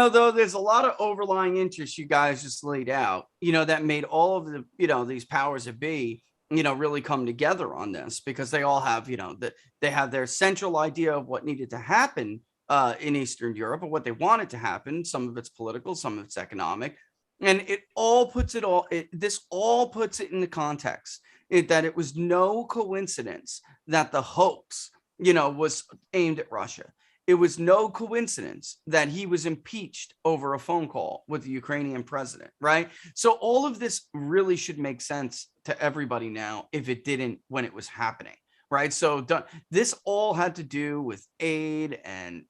Though there's a lot of overlying interests you guys just laid out, that made all of the, these powers that be, really come together on this, because they all have, they have their central idea of what needed to happen in Eastern Europe, or what they wanted to happen. Some of it's political, some of it's economic, and this all puts it in the context that it was no coincidence that the hoax, was aimed at Russia. It was no coincidence that he was impeached over a phone call with the Ukrainian president, right? So all of this really should make sense to everybody now, if it didn't when it was happening, right? So this all had to do with aid and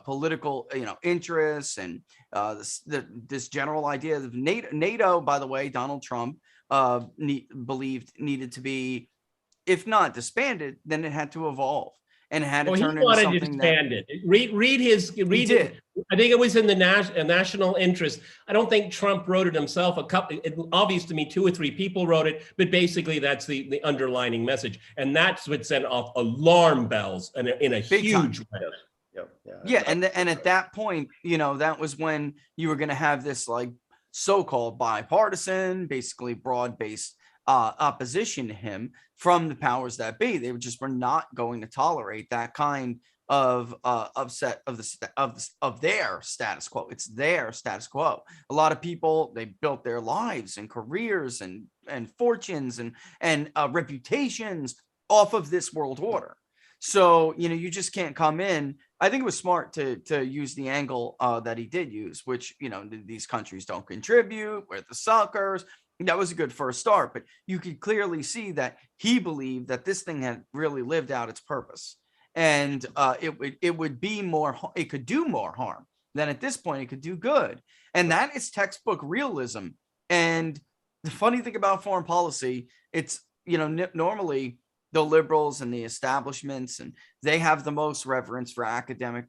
political, interests, and this general idea of NATO, by the way, Donald Trump believed needed to be, if not disbanded, then it had to evolve. and had to Well, he turn into wanted to something that expand it. Read his. Read did. it. I think it was in the national interest. I don't think Trump wrote it himself. Obvious to me, 2 or 3 people wrote it, but basically that's the underlining message, and that's what sent off alarm bells in a Big huge time. way. Yeah, and at that point, that was when you were going to have this like so-called bipartisan, basically broad-based opposition to him from the powers that be. They were not going to tolerate that kind of upset of their status quo. It's their status quo. A lot of people, they built their lives and careers and fortunes and reputations off of this world order. So, you just can't come in. I think it was smart to use the angle that he did use, which, these countries don't contribute, we're the suckers. That was a good first start, but you could clearly see that he believed that this thing had really lived out its purpose. And it would be more, it could do more harm than at this point it could do good. And that is textbook realism. And the funny thing about foreign policy, it's, normally the liberals and the establishments, and they have the most reverence for academic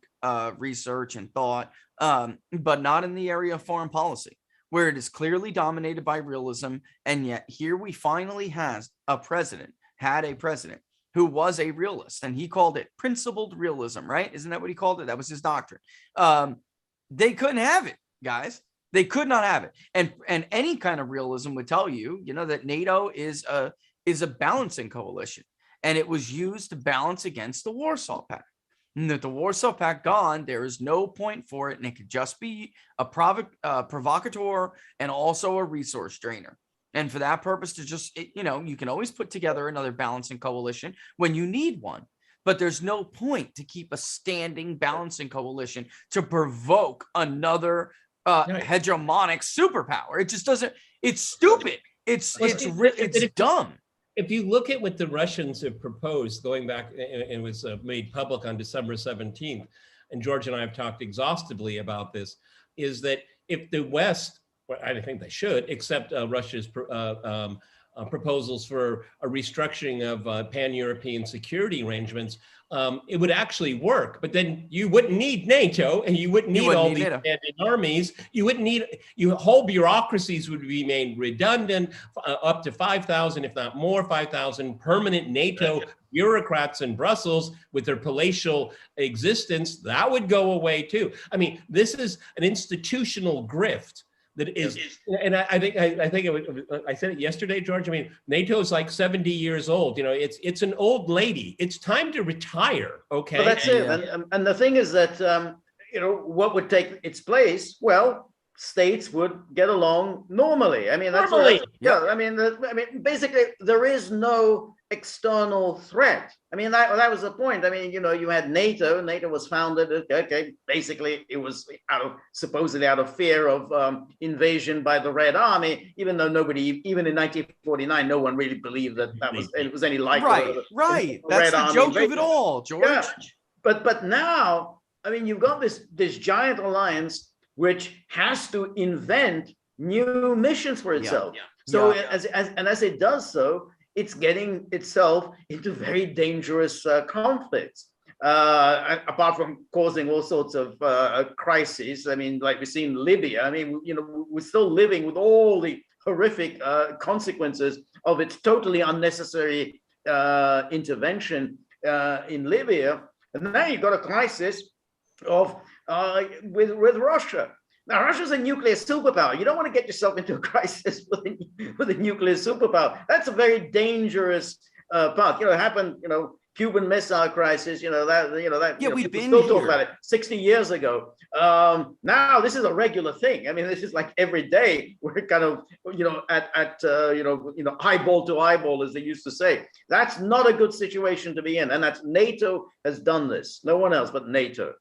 research and thought, but not in the area of foreign policy, where it is clearly dominated by realism. And yet here we finally had a president who was a realist, and he called it principled realism, right? Isn't that what he called it? That was his doctrine. They couldn't have it, guys. They could not have it. And any kind of realism would tell you, that NATO is a balancing coalition, and it was used to balance against the Warsaw Pact. And that the Warsaw Pact gone, there is no point for it, and it could just be a provocateur and also a resource drainer. And for that purpose, to just, you can always put together another balancing coalition when you need one, but there's no point to keep a standing balancing coalition to provoke another hegemonic superpower. It just doesn't. It's stupid. It's dumb. If you look at what the Russians have proposed, going back, and it was made public on December 17th, and George and I have talked exhaustively about this, is that if the West, well, I think they should, accept Russia's proposals for a restructuring of pan-European security arrangements, it would actually work. But then you wouldn't need NATO, and you wouldn't need all these standing armies. You wouldn't need, whole bureaucracies would be made redundant, up to 5,000, if not more, 5,000 permanent NATO bureaucrats in Brussels with their palatial existence. That would go away too. I mean, this is an institutional grift that is, and I think I said it yesterday, George. I mean, NATO is like 70 years old. It's an old lady. It's time to retire. Okay. Well, that's it. And the thing is that what would take its place? Well, states would get along normally. I mean, basically, there is no external threat. I mean, that was the point. I mean, you had NATO. NATO was founded. Okay, basically, it was supposedly out of fear of invasion by the Red Army. Even though nobody, even in 1949, no one really believed that it was any likelihood. Right. That's the joke of it all, George. Yeah. But now, I mean, you've got this giant alliance which has to invent new missions for itself. So as it does so, it's getting itself into very dangerous conflicts, apart from causing all sorts of crises. I mean, like we've seen Libya. I mean, we're still living with all the horrific consequences of its totally unnecessary intervention in Libya. And now you've got a crisis with Russia. Now, Russia's a nuclear superpower. You don't want to get yourself into a crisis with a nuclear superpower. That's a very dangerous path. It happened. Cuban Missile Crisis. We've been still talk about it 60 years ago. Now this is a regular thing. I mean, this is like every day we're kind of at eyeball to eyeball, as they used to say. That's not a good situation to be in, and that's NATO has done this. No one else but NATO.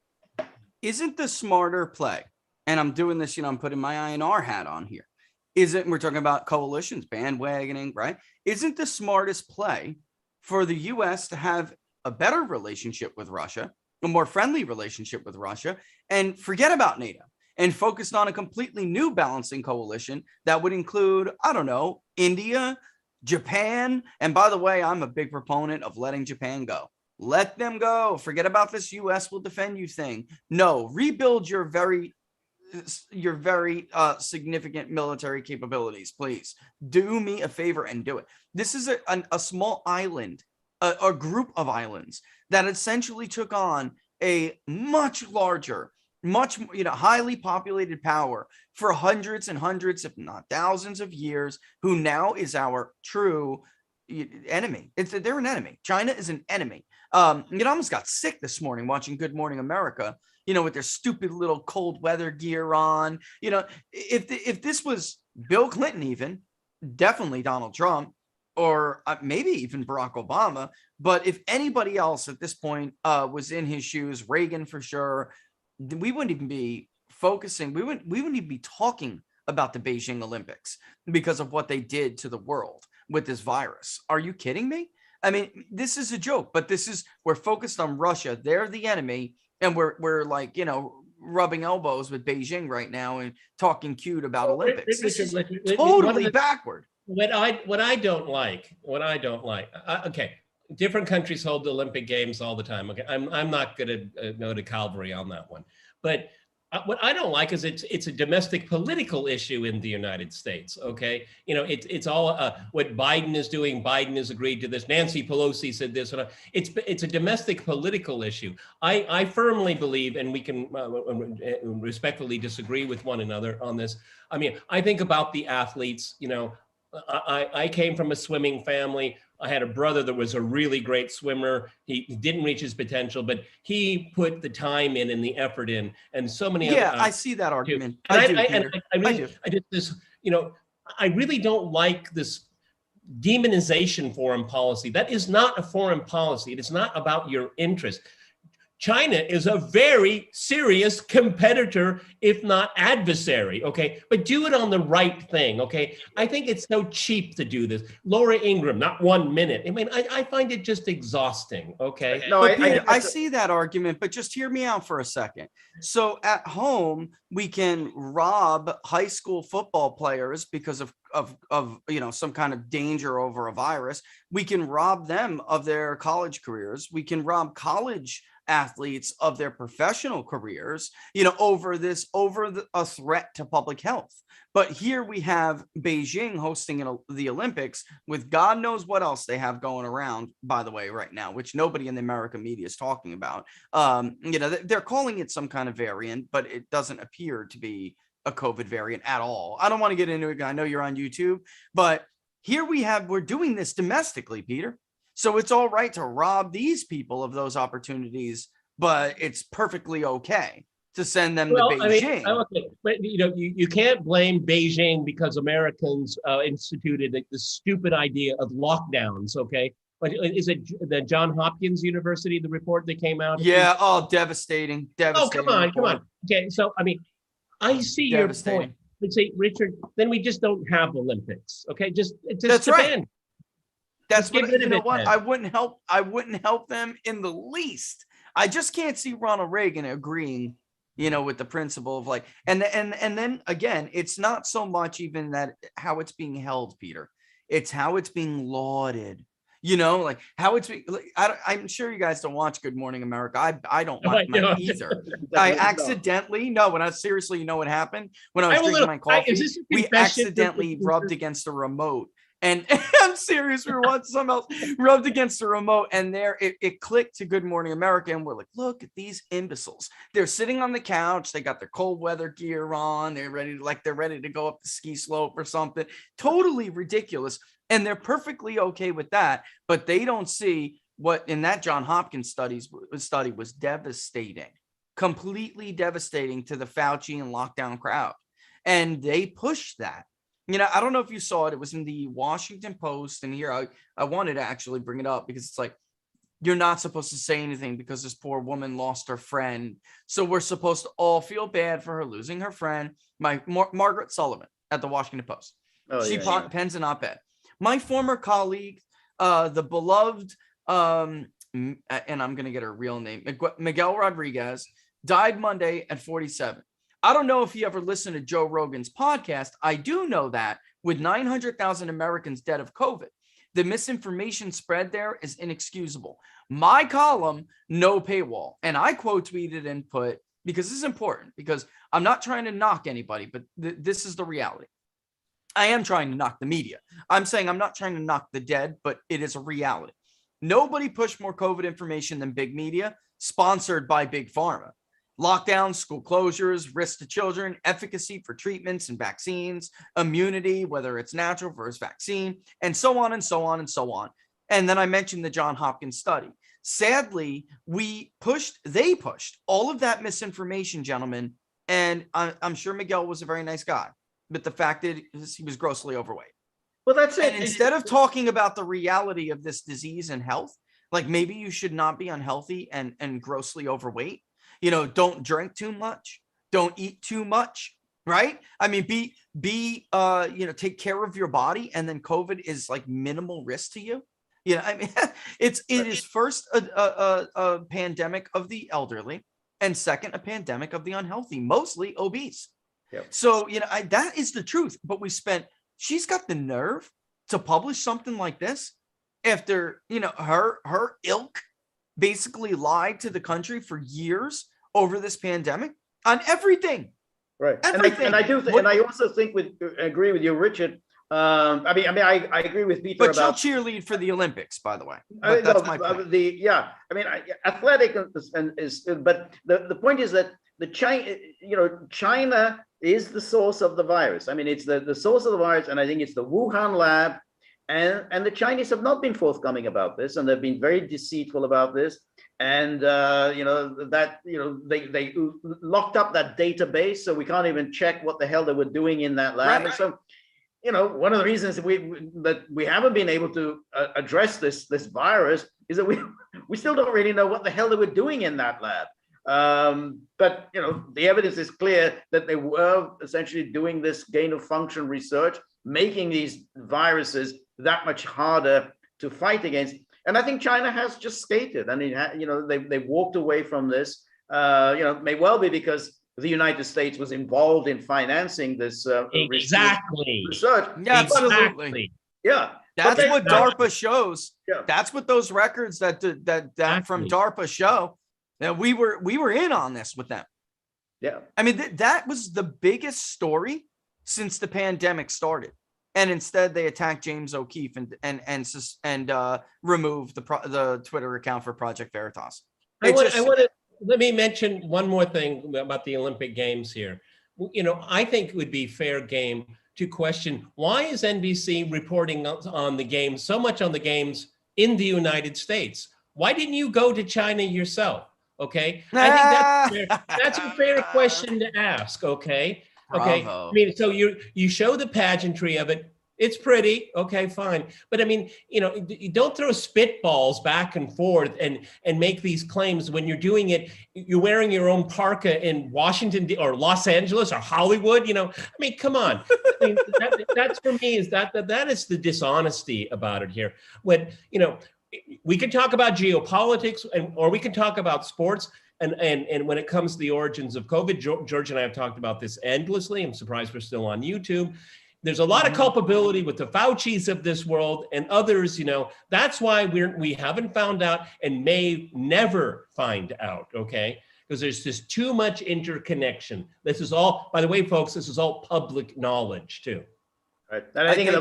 Isn't the smarter play? And I'm doing this, I'm putting my INR hat on here. We're talking about coalitions, bandwagoning, right? Isn't the smartest play for the US to have a better relationship with Russia, a more friendly relationship with Russia, and forget about NATO and focus on a completely new balancing coalition that would include, I don't know, India, Japan. And by the way, I'm a big proponent of letting Japan go. Let them go. Forget about this US will defend you thing. No, rebuild your very significant military capabilities, please. Do me a favor and do it. This is a small island, a group of islands that essentially took on a much larger, much highly populated power for hundreds and hundreds, if not thousands of years, who now is our true enemy. They're an enemy. China is an enemy. Almost got sick this morning watching Good Morning America, with their stupid little cold weather gear on. If this was Bill Clinton, even definitely Donald Trump, or maybe even Barack Obama, but if anybody else at this point was in his shoes, Reagan for sure, we wouldn't even be focusing. We wouldn't even be talking about the Beijing Olympics because of what they did to the world with this virus. Are you kidding me? I mean, this is a joke, but we're focused on Russia. They're the enemy. And we're like, rubbing elbows with Beijing right now and talking cute about Olympics. This is totally backward. What I don't like, okay, different countries hold the Olympic Games all the time. Okay, I'm not going to go to Calvary on that one, but what I don't like is it's a domestic political issue in the United States. Okay, it's all what Biden is doing. Biden has agreed to this. Nancy Pelosi said this. It's a domestic political issue. I firmly believe, and we can respectfully disagree with one another on this. I mean, I think about the athletes. I came from a swimming family. I had a brother that was a really great swimmer. He didn't reach his potential, but he put the time in and the effort in, and so many. Yeah, I see that argument. I really don't like this demonization foreign policy. That is not a foreign policy. It is not about your interest. China is a very serious competitor, if not adversary, okay? But do it on the right thing, okay? I think it's so cheap to do this. Laura Ingraham, not 1 minute. I mean, I find it just exhausting, okay? No, I see that argument, but just hear me out for a second. So at home, we can rob high school football players because of some kind of danger over a virus. We can rob them of their college careers. We can rob college athletes of their professional careers, over a threat to public health. But here we have Beijing hosting the Olympics with God knows what else they have going around, by the way, right now, which nobody in the American media is talking about. They're calling it some kind of variant, but it doesn't appear to be a COVID variant at all. I don't want to get into it. I know you're on YouTube, but here we're doing this domestically, Peter. So it's all right to rob these people of those opportunities, but it's perfectly okay to send them to Beijing. But you can't blame Beijing because Americans instituted the stupid idea of lockdowns. Okay, but is it the Johns Hopkins University, the report that came out? Yeah. Oh, devastating. Oh, come on. Okay, so I mean, I see your point. But say, Richard, then we just don't have Olympics. Okay, just that's right. That's what, what I wouldn't help them in the least. I just can't see Ronald Reagan agreeing, with the principle of like, and then again, it's not so much even that how it's being held, Peter. It's how it's being lauded. Like how it's being. I'm sure you guys don't watch Good Morning America. I don't watch mine either. I accidentally when I seriously, what happened when I was drinking my coffee? We accidentally rubbed against the remote. And I'm serious, we were watching something else, rubbed against the remote, and there it clicked to Good Morning America, and we're like, look at these imbeciles. They're sitting on the couch, they got their cold weather gear on, they're ready to go up the ski slope or something. Totally ridiculous. And they're perfectly okay with that, but they don't see what in that Johns Hopkins study was devastating, completely devastating to the Fauci and lockdown crowd. And they pushed that. I don't know if you saw it. It was in the Washington Post. And here I wanted to actually bring it up because it's like, you're not supposed to say anything because this poor woman lost her friend. So we're supposed to all feel bad for her losing her friend. Margaret Sullivan at the Washington Post. She pens an op-ed. My former colleague, the beloved, and I'm going to get her real name, Miguel Rodriguez, died Monday at 47. I don't know if you ever listened to Joe Rogan's podcast. I do know that with 900,000 Americans dead of COVID, The misinformation spread there is inexcusable. My column, no paywall. And I quote tweeted and put, because this is important, because I'm not trying to knock anybody, but this is the reality. I am trying to knock the media. I'm saying I'm not trying to knock the dead, but it is a reality. Nobody pushed more COVID information than big media, sponsored by big pharma. Lockdowns, school closures, risk to children, efficacy for treatments and vaccines, immunity, whether it's natural versus vaccine, and so on and so on and so on. And then I mentioned the Johns Hopkins study. Sadly, they pushed all of that misinformation, gentlemen. And I'm sure Miguel was a very nice guy, but the fact is he was grossly overweight. Well, that's it. And instead of talking about the reality of this disease and health, like maybe you should not be unhealthy and grossly overweight. You know, don't drink too much, don't eat too much, right? I mean, take care of your body, and then COVID is like minimal risk to you. You know, I mean, it is first a pandemic of the elderly, and second, a pandemic of the unhealthy, mostly obese. Yep. So, you know, that is the truth. But she's got the nerve to publish something like this after, you know, her ilk basically lied to the country for years over this pandemic on everything. Right. Everything. And I also agree with you, Richard. I agree with Peter but about. She'll cheerlead for the Olympics, by the way. But that's my point. Athletic but the point is that China is the source of the virus. I mean, it's the source of the virus, and I think it's the Wuhan lab, and the Chinese have not been forthcoming about this, and they've been very deceitful about this, and they locked up that database, so we can't even check what the hell they were doing in that lab. Right. So, you know, one of the reasons that we haven't been able to address this virus is that we still don't really know what the hell they were doing in that lab. But you know, the evidence is clear that they were essentially doing this gain of function research, making these viruses that much harder to fight against. And I think China has just skated. I mean, you know, they walked away from this. It may well be because the United States was involved in financing this exactly research. Yeah, absolutely. Yeah. That's what DARPA shows. Yeah. That's what those records that from DARPA show. That we were in on this with them. Yeah. I mean, that was the biggest story since the pandemic started. And instead they attacked James O'Keefe and removed the Twitter account for Project Veritas. Let me mention one more thing about the Olympic Games here. You know, I think it would be fair game to question, why is NBC reporting on the games, so much on the games in the United States? Why didn't you go to China yourself? Okay, I think that's a fair question to ask. Okay, okay. Bravo. I mean, so you show the pageantry of it. It's pretty, okay, fine. But I mean, you know, you don't throw spitballs back and forth and make these claims when you're doing it. You're wearing your own parka in Washington or Los Angeles or Hollywood. You know, I mean, come on. I mean, that's for me is that is the dishonesty about it here. When you know. We can talk about geopolitics or we can talk about sports. And when it comes to the origins of COVID, George and I have talked about this endlessly. I'm surprised we're still on YouTube. There's a lot of culpability with the Faucis of this world and others, you know. That's why we haven't found out and may never find out, okay? Because there's just too much interconnection. This is all, by the way, folks, this is all public knowledge too. Right. And I think the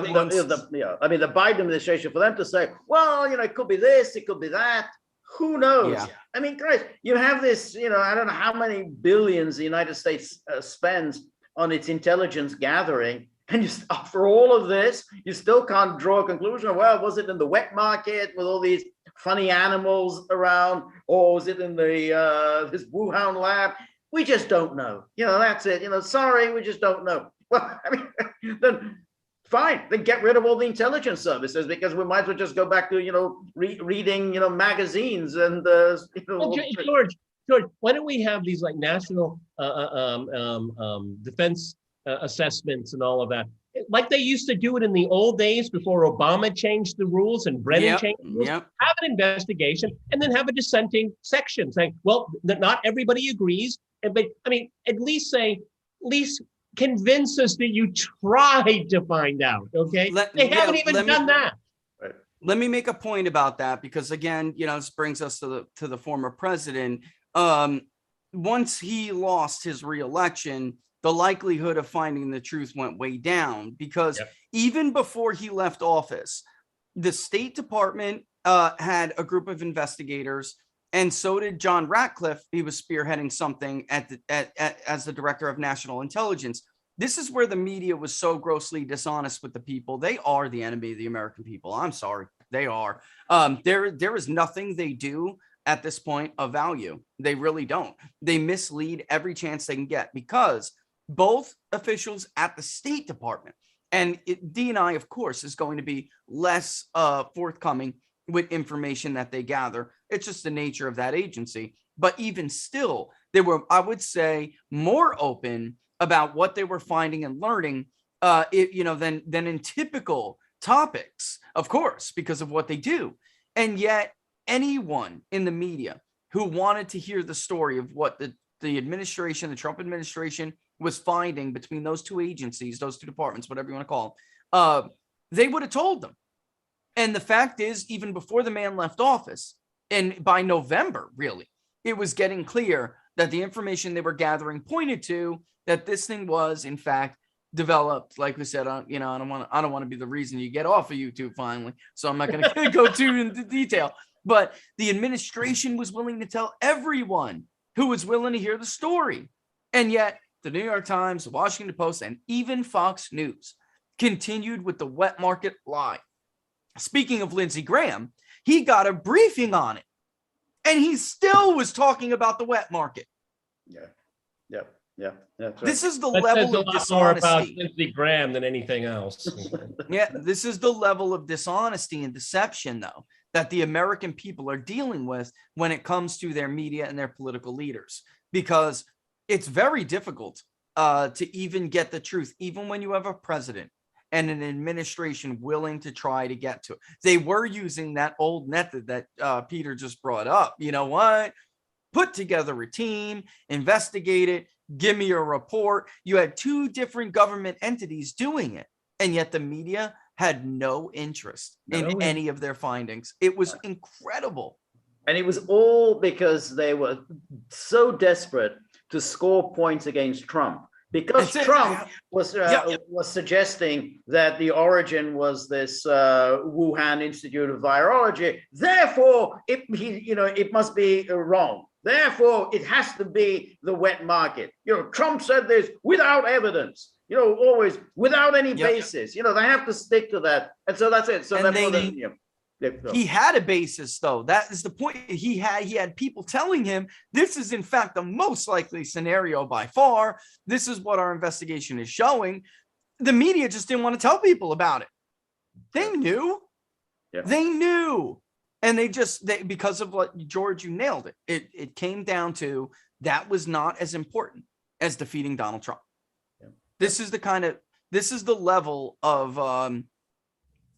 Biden administration, for them to say, well, you know, it could be this, it could be that, who knows? Yeah. I mean, guys, you have this, you know, I don't know how many billions the United States spends on its intelligence gathering. And for all of this, you still can't draw a conclusion of, well, was it in the wet market with all these funny animals around, or was it in the this Wuhan lab? We just don't know. You know, that's it. You know, sorry, we just don't know. Well, I mean, then fine, then get rid of all the intelligence services, because we might as well just go back to, you know, reading, you know, magazines and, you know. Well, George, why don't we have these like national defense assessments and all of that, like they used to do it in the old days before Obama changed the rules and Brennan changed the rules. Have an investigation and then have a dissenting section saying, well, not everybody agrees, but I mean, at least convince us that you tried to find out. Okay, they haven't even done that. Right. let me make a point about that, because again, this brings us to the former president. Once he lost his reelection, the likelihood of finding the truth went way down, because even before he left office, the State Department had a group of investigators, and so did John Ratcliffe. He was spearheading something as the director of national intelligence. This is where the media was so grossly dishonest with the people. They are the enemy of the American people. I'm sorry, they are. There is nothing they do at this point of value. They really don't. They mislead every chance they can get, because both officials at the State Department, and DNI, of course, is going to be less forthcoming with information that they gather. It's just the nature of that agency. But even still, they were, I would say, more open about what they were finding and learning, than in typical topics, of course, because of what they do. And yet, anyone in the media who wanted to hear the story of what the administration, the Trump administration, was finding between those two agencies, those two departments, whatever you want to call them, they would have told them. And the fact is, even before the man left office, and by November, really, it was getting clear that the information they were gathering pointed to that this thing was, in fact, developed. Like we said, I don't want to be the reason you get off of YouTube finally, so I'm not going to go too into detail. But the administration was willing to tell everyone who was willing to hear the story, and yet the New York Times, the Washington Post, and even Fox News continued with the wet market lie. Speaking of Lindsey Graham, he got a briefing on it, and he still was talking about the wet market. Yeah. That's right. This is the That level says a of lot more about dishonesty. Lindsey Graham than anything else. Yeah, this is the level of dishonesty and deception, though, that the American people are dealing with when it comes to their media and their political leaders, because it's very difficult to even get the truth, even when you have a president and an administration willing to try to get to it. They were using that old method that Peter just brought up. You know what? Put together a team, investigate it, give me a report. You had two different government entities doing it, and yet the media had no interest in any of their findings. It was incredible. And it was all because they were so desperate to score points against Trump, because Trump was suggesting that the origin was this Wuhan Institute of Virology. Therefore, it must be wrong. Therefore, it has to be the wet market. Trump said this without evidence. Always without any basis. They have to stick to that, and so that's it. So he had a basis, though. That is the point. He had people telling him this is in fact the most likely scenario by far. This is what our investigation is showing. The media just didn't want to tell people about it. They knew. Yeah. They knew. And because of what, George, you nailed it. It came down to that was not as important as defeating Donald Trump. Yeah. This is the level of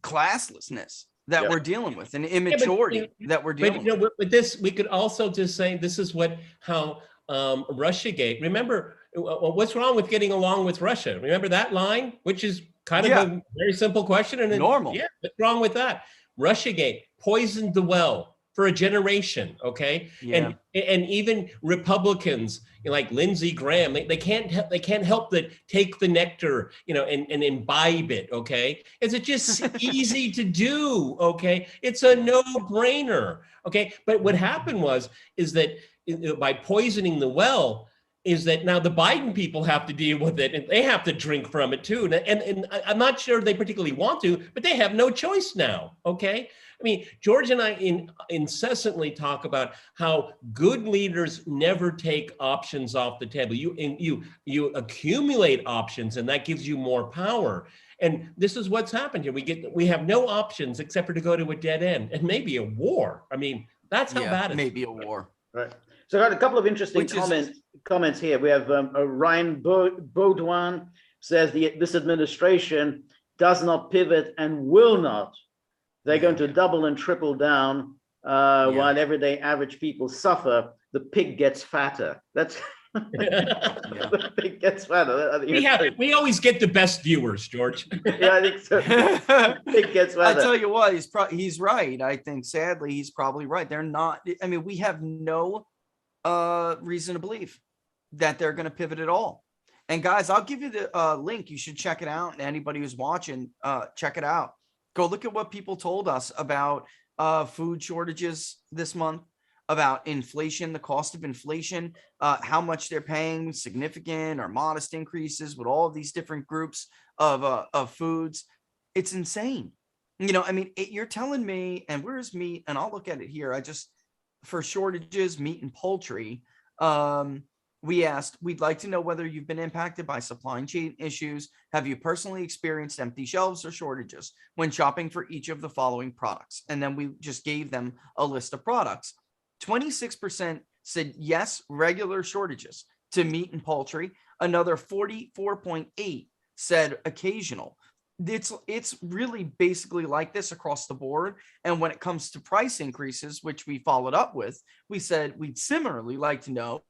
classlessness that we're dealing with, and immaturity that we're dealing with. With this, we could also just say this is how Russiagate. Remember, what's wrong with getting along with Russia? Remember that line, which is kind of a very simple question, and normal. Yeah, what's wrong with that? Russiagate poisoned the well for a generation. Okay, and even Republicans like Lindsey Graham, they can't help but take the nectar, and imbibe it. Okay, it's just easy to do. Okay, it's a no-brainer. Okay, but what happened is that by poisoning the well, is that now the Biden people have to deal with it, and they have to drink from it too. And I'm not sure they particularly want to, but they have no choice now. Okay. I mean, George and I incessantly talk about how good leaders never take options off the table. You accumulate options, and that gives you more power. And this is what's happened here. We have no options except for to go to a dead end and maybe a war. I mean, that's how bad it is. Maybe a war. Right. So I got a couple of interesting comments here. We have Ryan Baudouin says this administration does not pivot and will not. They're going to double and triple down while everyday average people suffer. The pig gets fatter. That's The pig gets wetter. I think it's true. We always get the best viewers, George. Yeah, I think so. Pig gets I wetter. tell you what, he's right. I think sadly he's probably right. They're not. I mean, we have no reason to believe that they're going to pivot at all. And guys, I'll give you the link. You should check it out. And anybody who's watching, check it out. Go look at what people told us about food shortages this month, about inflation, the cost of inflation, how much they're paying, significant or modest increases with all of these different groups of foods. It's insane. You know, I mean, you're telling me, and where's meat? And I'll look at it here. For shortages, meat and poultry, we asked, we'd like to know whether you've been impacted by supply chain issues. Have you personally experienced empty shelves or shortages when shopping for each of the following products? And then we just gave them a list of products. 26% said yes, regular shortages to meat and poultry. Another 44.8 said occasional. It's really basically like this across the board. And when it comes to price increases, which we followed up with, we said we'd similarly like to know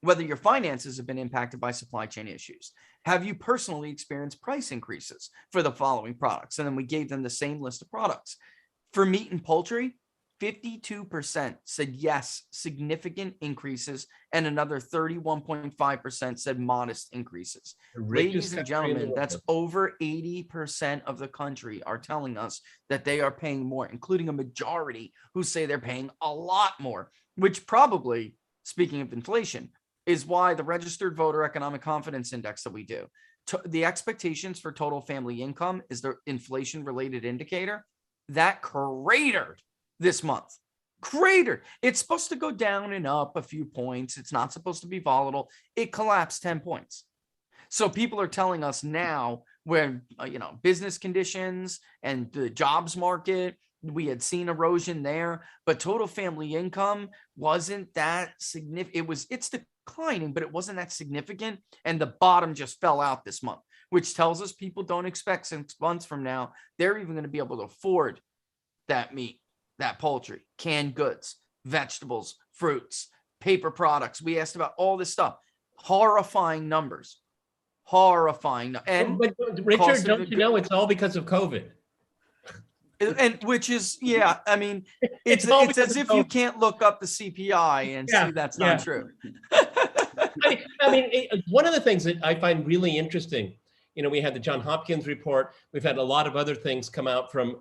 whether your finances have been impacted by supply chain issues. Have you personally experienced price increases for the following products? And then we gave them the same list of products. For meat and poultry, 52% said yes, significant increases, and another 31.5% said modest increases. Ladies and gentlemen, that's over 80% of the country are telling us that they are paying more, including a majority who say they're paying a lot more, which probably, speaking of inflation, is why the registered voter economic confidence index that we do, the expectations for total family income is the inflation related indicator that cratered this month. Cratered. It's supposed to go down and up a few points. It's not supposed to be volatile. It collapsed 10 points. So people are telling us now where, business conditions and the jobs market, we had seen erosion there, but total family income wasn't that significant. It's declining, but it wasn't that significant. And the bottom just fell out this month, which tells us people don't expect 6 months from now, they're even going to be able to afford that meat, that poultry, canned goods, vegetables, fruits, paper products. We asked about all this stuff. Horrifying numbers. Horrifying. And but Richard, don't you know it's all because of COVID? And which is, yeah, I mean, it's as if you can't look up the CPI and see that's not true. I mean, one of the things that I find really interesting, we had the Johns Hopkins report. We've had a lot of other things come out from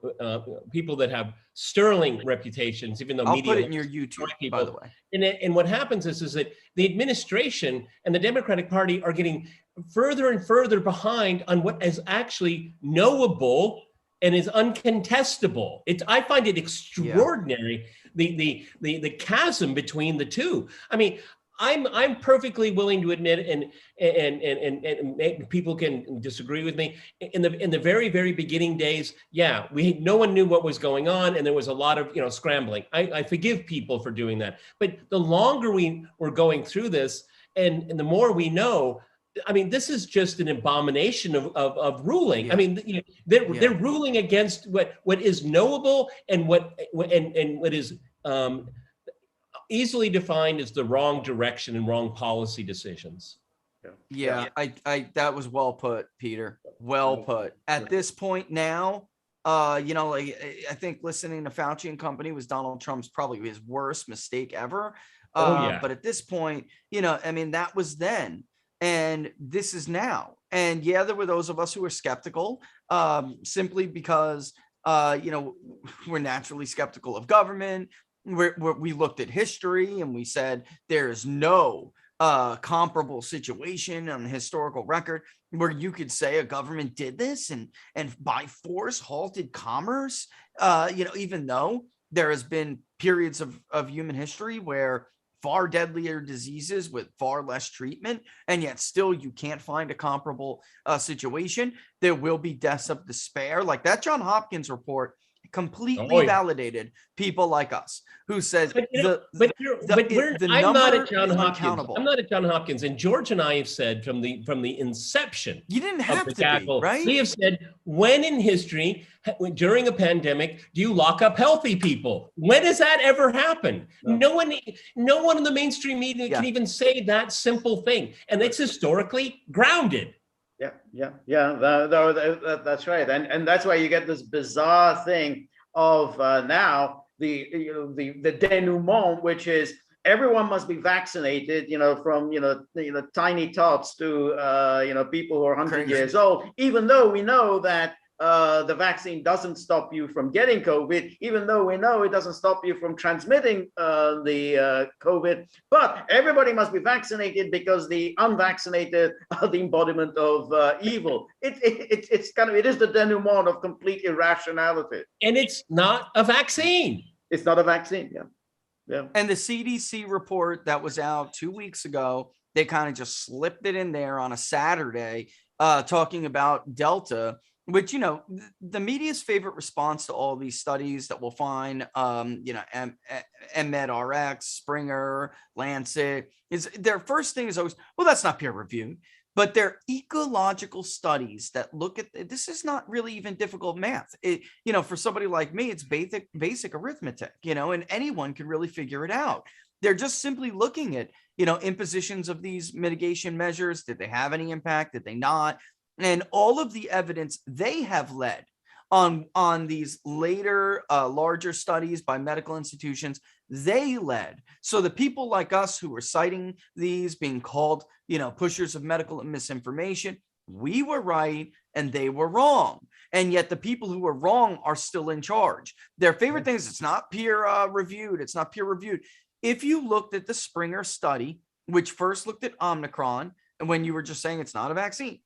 people that have sterling reputations, even though I'll media put it in your YouTube, by the way. And what happens is that the administration and the Democratic Party are getting further and further behind on what is actually knowable and is uncontestable. I find it extraordinary, the chasm between the two. I mean, I'm perfectly willing to admit, and people can disagree with me. In the very, very beginning days, no one knew what was going on, and there was a lot of scrambling. I forgive people for doing that. But the longer we were going through this, and the more we know, I mean, this is just an abomination of ruling. Yeah. I mean, they're ruling against what is knowable and what is easily defined as the wrong direction and wrong policy decisions. Yeah. I that was well put, Peter. Well put. At this point now, I think listening to Fauci and company was Donald Trump's probably his worst mistake ever. But at this point, I mean, that was then. And this is now. And there were those of us who were skeptical, simply because, we're naturally skeptical of government. We looked at history and we said there is no comparable situation on the historical record where you could say a government did this and by force halted commerce, even though there has been periods of human history where far deadlier diseases with far less treatment, and yet still you can't find a comparable situation. There will be deaths of despair. Like that Johns Hopkins report completely yeah. validated people like us who says I'm not at number John is Hopkins. uncountable. I'm not at John Hopkins. And George and I have said from the inception You didn't of have the to be, gaggle, right? we have said, when in history, during a pandemic, do you lock up healthy people? When has that ever happened? No one in the mainstream media can even say that simple thing, and it's historically grounded. That's right, and that's why you get this bizarre thing of now the denouement, which is everyone must be vaccinated, from tiny tots to people who are 100 years old, even though we know that the vaccine doesn't stop you from getting COVID, even though we know it doesn't stop you from transmitting the COVID. But everybody must be vaccinated because the unvaccinated are the embodiment of evil. It is the denouement of complete irrationality. And it's not a vaccine. It's not a vaccine. Yeah. And the CDC report that was out 2 weeks ago, they kind of just slipped it in there on a Saturday, talking about Delta, which, the media's favorite response to all these studies that we'll find, MedRx, Springer, Lancet, is their first thing is always, well, that's not peer reviewed. But they're ecological studies that look at this. Is not really even difficult math. For somebody like me, it's basic arithmetic, and anyone can really figure it out. They're just simply looking at, impositions of these mitigation measures. Did they have any impact? Did they not? And all of the evidence they have led on these later, larger studies by medical institutions, they led. So the people like us who were citing these, being called, pushers of medical misinformation, we were right and they were wrong. And yet the people who were wrong are still in charge. Their favorite thing is it's not peer reviewed. It's not peer reviewed. If you looked at the Springer study, which first looked at Omicron, and when you were just saying it's not a vaccine,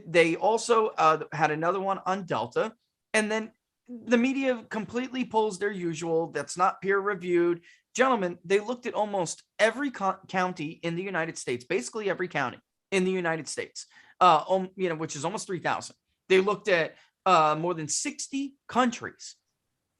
they also had another one on Delta. And then the media completely pulls their usual, that's not peer reviewed. Gentlemen, they looked at almost every county in the United States, basically every county in the United States, which is almost 3,000. They looked at more than 60 countries.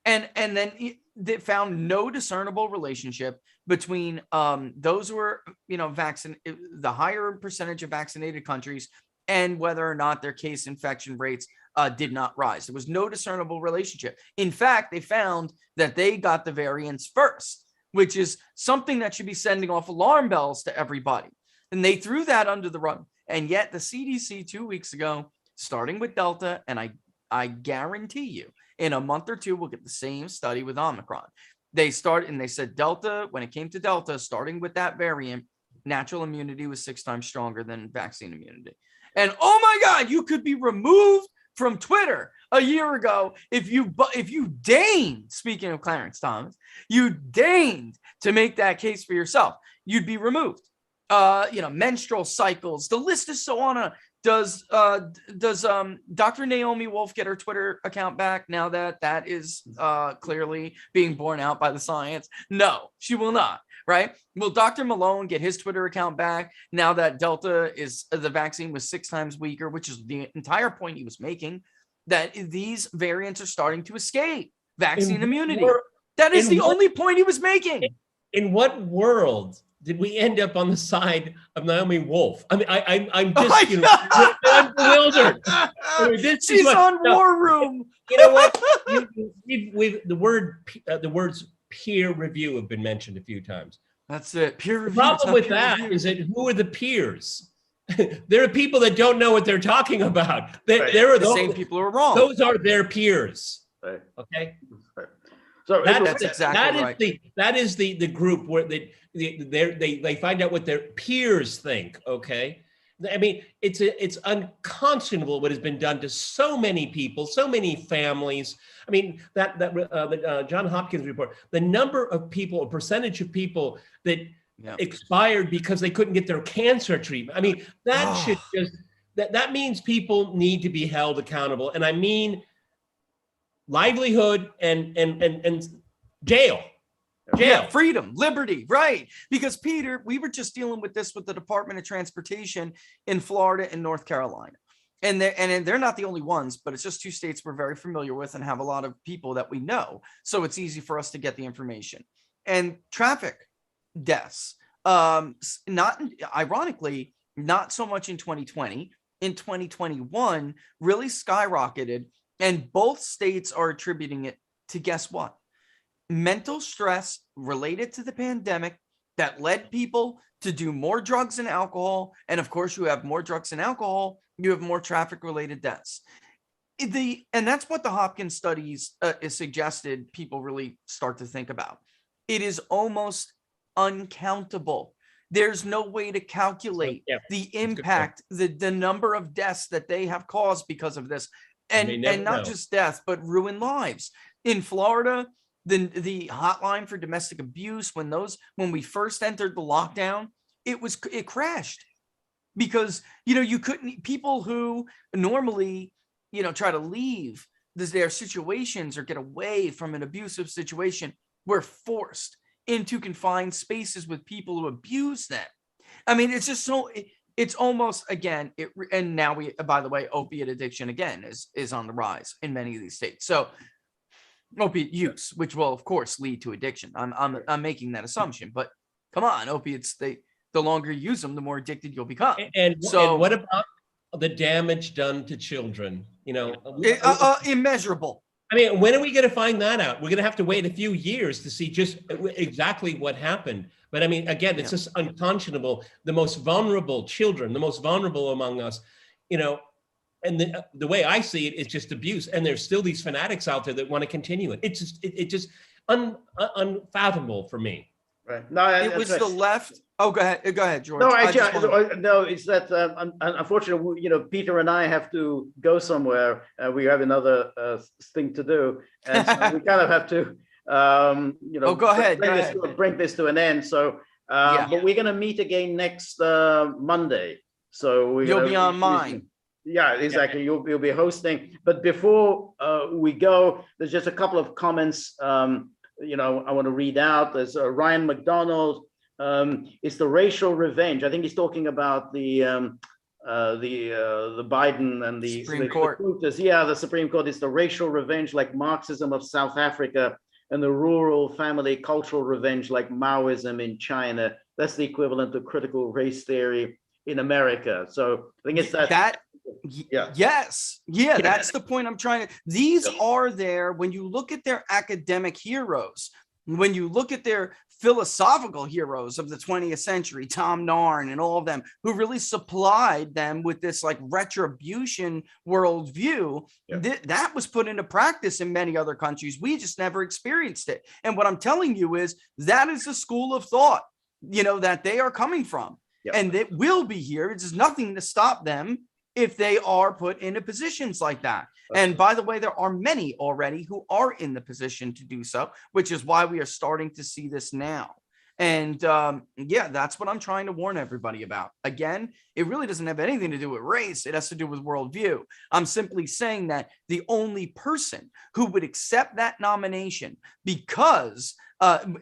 And then they found no discernible relationship between those who are, the higher percentage of vaccinated countries and whether or not their case infection rates did not rise. There was no discernible relationship. In fact, they found that they got the variants first, which is something that should be sending off alarm bells to everybody. And they threw that under the rug. And yet the CDC 2 weeks ago, starting with Delta, and I guarantee you, in a month or two, we'll get the same study with Omicron. They said Delta, when it came to Delta, starting with that variant, natural immunity was 6 times stronger than vaccine immunity. And oh my God, you could be removed from Twitter a year ago if you deigned, speaking of Clarence Thomas, you deigned to make that case for yourself, you'd be removed. Menstrual cycles, the list is so on. Does Dr. Naomi Wolf get her Twitter account back now that is clearly being borne out by the science? No, she will not. Right? Will Dr. Malone get his Twitter account back now that the vaccine was 6 times weaker, which is the entire point he was making, that these variants are starting to escape vaccine immunity. That is the only point he was making. In what world did we end up on the side of Naomi Wolf? I mean, I'm just, I'm bewildered. She's on War Room. You know what? The words peer review have been mentioned a few times. That's it. Peer review. The problem with that is that who are the peers? There are people that don't know what they're talking about. There are the same people who are wrong. Those are their peers. Right. Okay. Right. So that's exactly right. That is the group where they find out what their peers think. Okay. I mean, it's unconscionable what has been done to so many people, so many families. I mean, the John Hopkins report, the number of people, a percentage of people that expired because they couldn't get their cancer treatment. I mean, that means people need to be held accountable. And I mean, livelihood and jail. Yeah, freedom, liberty, right? Because Peter, we were just dealing with this with the Department of Transportation in Florida and North Carolina. And they're not the only ones, but it's just two states we're very familiar with and have a lot of people that we know. So it's easy for us to get the information. And traffic deaths, not ironically, not so much in 2020. In 2021, really skyrocketed. And both states are attributing it to, guess what? Mental stress related to the pandemic that led people to do more drugs and alcohol. And of course, you have more drugs and alcohol, you have more traffic related deaths. And that's what the Hopkins studies is suggested people really start to think about. It is almost uncountable. There's no way to calculate the impact, the number of deaths that they have caused because of this. And not just death, but ruined lives. In Florida, the hotline for domestic abuse, when we first entered the lockdown, it crashed because, you couldn't, people who normally, try to leave their situations or get away from an abusive situation were forced into confined spaces with people who abuse them. I mean, it's just so, it's almost, again, and now by the way, opiate addiction again is on the rise in many of these states. So opiate use, which will of course lead to addiction. I'm making that assumption, but come on, opiates, the longer you use them, the more addicted you'll become. And what about the damage done to children? Immeasurable. I mean, when are we going to find that out? We're going to have to wait a few years to see just exactly what happened. But I mean, again, it's just unconscionable. The most vulnerable children, the most vulnerable among us, and the way I see it is just abuse. And there's still these fanatics out there that want to continue it. It's just unfathomable for me. Right. No, it was the left. Oh, go ahead, George. No, no, it's that unfortunately, Peter and I have to go somewhere. We have another thing to do, and so we kind of have to, go ahead. Bring this to an end. So, but we're going to meet again next Monday. So you'll be on mine. Yeah, exactly. You'll be hosting. But before we go, there's just a couple of comments. I want to read out. There's Ryan McDonald. It's the racial revenge. I think he's talking about the Biden and the Supreme Court. The Supreme Court is the racial revenge like Marxism of South Africa, and the rural family cultural revenge like Maoism in China. That's the equivalent of critical race theory in America. So I think it's that. Yes. Yeah, that's the point I'm trying to. These are there when you look at their academic heroes, when you look at their philosophical heroes of the 20th century, Tom Narn and all of them, who really supplied them with this like retribution worldview. That was put into practice in many other countries. We just never experienced it. And what I'm telling you is that is the school of thought, that they are coming from. And it will be here. There's nothing to stop them if they are put into positions like that. Okay. And by the way, there are many already who are in the position to do so, which is why we are starting to see this now. And that's what I'm trying to warn everybody about. Again, it really doesn't have anything to do with race. It has to do with worldview. I'm simply saying that the only person who would accept that nomination because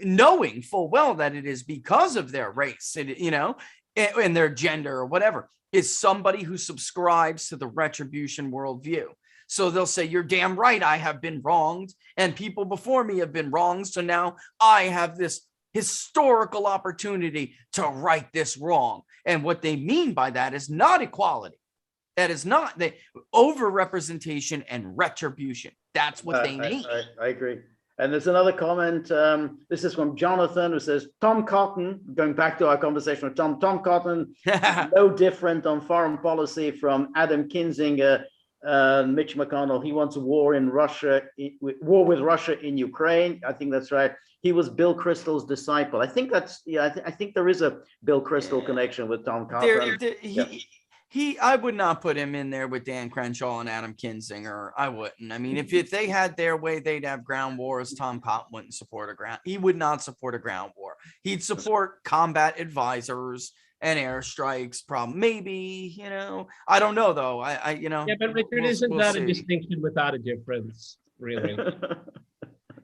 knowing full well that it is because of their race, and their gender or whatever, is somebody who subscribes to the retribution worldview. So they'll say, you're damn right, I have been wronged, and people before me have been wronged. So now I have this historical opportunity to right this wrong. And what they mean by that is not equality. That is not the overrepresentation and retribution. That's what they mean. I agree. And there's another comment. This is from Jonathan, who says, Tom Cotton, going back to our conversation with Tom Cotton, no different on foreign policy from Adam Kinzinger, Mitch McConnell. He wants a war with Russia in Ukraine. I think that's right. He was Bill Kristol's disciple. I think that's, I think there is a Bill Kristol connection with Tom Cotton. I would not put him in there with Dan Crenshaw and Adam Kinzinger. I wouldn't. I mean, if they had their way, they'd have ground wars. Tom Cotton wouldn't support he would not support a ground war. He'd support combat advisors and airstrikes. Maybe, I don't know though. Yeah, but Richard, isn't that a distinction without a difference, really?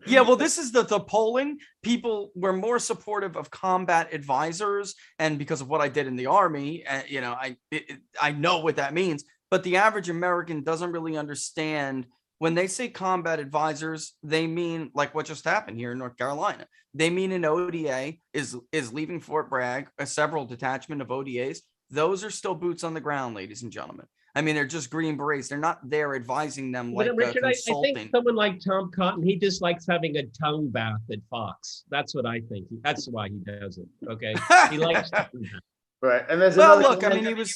Yeah, well, this is the polling. People were more supportive of combat advisors, and because of what I did in the Army, I know what that means. but the average American doesn't really understand. When they say combat advisors, they mean like what just happened here in North Carolina. They mean an ODA is leaving Fort Bragg, a several detachment of ODAs. Those are still boots on the ground, ladies and gentlemen. I mean, they're just Green Berets. They're not there advising them like But Richard, a I consultant. think someone like Tom Cotton, he just likes having a tongue bath at Fox. That's what I think. That's why he does it. Okay, he likes. Right. And there's Well, another look, I mean, comment.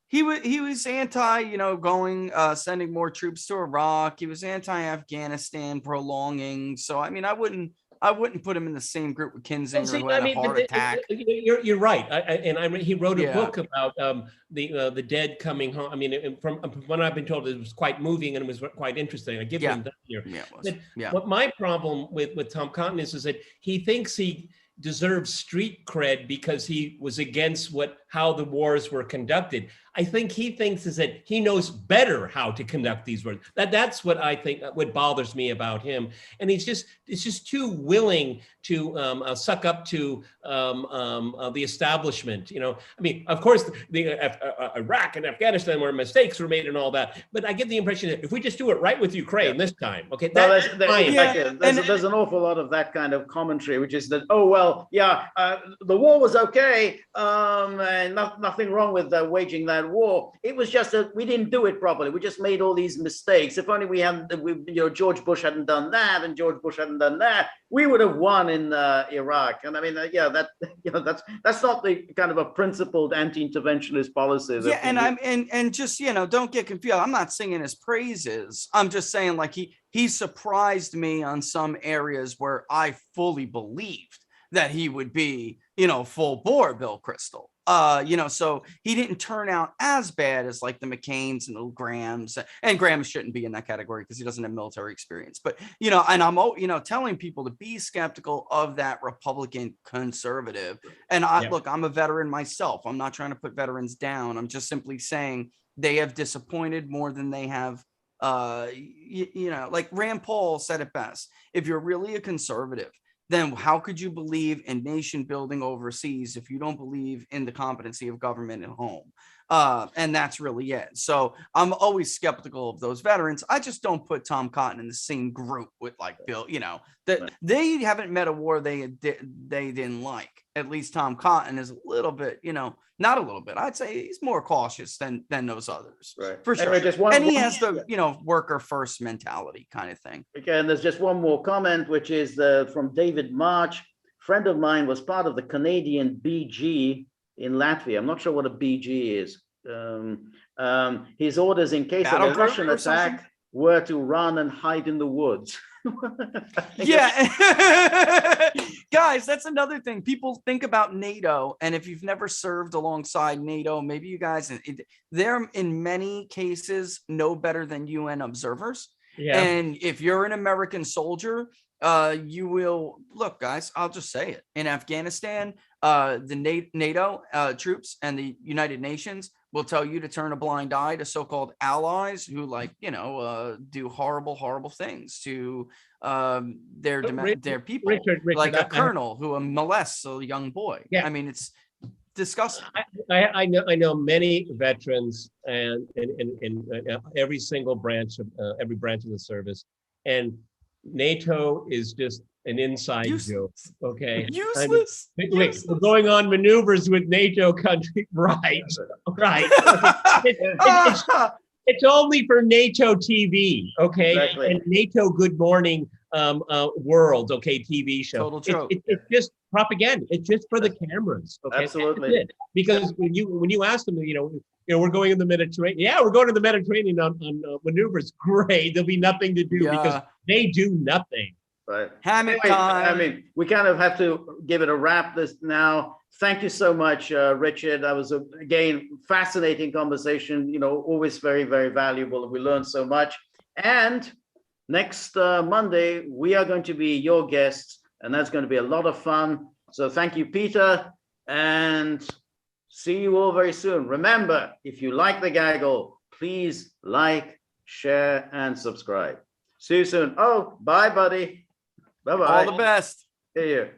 he was anti, going, sending more troops to Iraq. He was anti-Afghanistan, prolonging. So, I mean, I wouldn't put him in the same group with Kinzinger, who had a heart attack. You're right. He wrote a Yeah. book about the dead coming home. I mean, from what I've been told, it was quite moving and it was quite interesting. I give him that here. Yeah, it was. But what my problem with Tom Cotton is that he thinks he deserves street cred because he was against how the wars were conducted. I think he thinks is that he knows better how to conduct these wars. That's what I think, what bothers me about him. And it's just too willing to suck up to the establishment. I mean, of course, Iraq and Afghanistan where mistakes were made and all that. But I get the impression that if we just do it right with Ukraine this time, okay, that's fine. There's an awful lot of that kind of commentary, which is that, oh, well, yeah, the war was okay, and nothing wrong with waging that war. It was just that we didn't do it properly. We just made all these mistakes. If only George Bush hadn't done that and George Bush hadn't done that, we would have won in Iraq. And I mean, that's not the kind of a principled anti-interventionist policy. And just don't get confused. I'm not singing his praises. I'm just saying like he surprised me on some areas where I fully believed that he would be full bore Bill Kristol. So he didn't turn out as bad as like the McCains and the Grahams, and Graham shouldn't be in that category because he doesn't have military experience. But, and I'm, telling people to be skeptical of that Republican conservative. And look, I'm a veteran myself. I'm not trying to put veterans down. I'm just simply saying they have disappointed more than they have. Like Rand Paul said it best. If you're really a conservative, then how could you believe in nation building overseas if you don't believe in the competency of government at home? And that's really it. So I'm always skeptical of those veterans. I just don't put Tom Cotton in the same group with like Bill, that they haven't met a war they didn't like. At least Tom Cotton is a little bit, not a little bit. I'd say he's more cautious than those others. Right. For sure. Anyway, he has the, worker first mentality kind of thing. Again, there's just one more comment, which is from David March. Friend of mine was part of the Canadian BG in Latvia. I'm not sure what a BG is. His orders in case of a Russian attack were to run and hide in the woods. Yeah. Guys, that's another thing. People think about NATO, and if you've never served alongside NATO, maybe you guys, they're in many cases no better than UN observers. Yeah. And if you're an American soldier, you will look, guys, I'll just say it. In Afghanistan, the NATO troops and the United Nations will tell you to turn a blind eye to so-called allies who do horrible things to their people. Richard, like a colonel who molests a young boy. Yeah. I mean, it's disgusting. I know many veterans and in every single branch of every branch of the service, and NATO is just an inside joke. Okay. Useless. Wait, we're going on maneuvers with NATO country. Right. It's only for NATO TV. Okay. Exactly. And NATO Good Morning World. Okay. TV show. Total joke. It's just propaganda. It's just for the cameras. Okay. Absolutely. Because when you ask them, we're going in the Mediterranean. Yeah, we're going to the Mediterranean on maneuvers. Great. There'll be nothing to do because they do nothing. Right. Hammock time. I mean, we kind of have to give it a wrap this now. Thank you so much, Richard. That was, again, fascinating conversation, always very, very valuable. We learned so much. And next Monday, we are going to be your guests, and that's going to be a lot of fun. So thank you, Peter, and see you all very soon. Remember, if you like the gaggle, please like, share, and subscribe. See you soon. Oh, bye, buddy. Bye-bye. All the best. See you.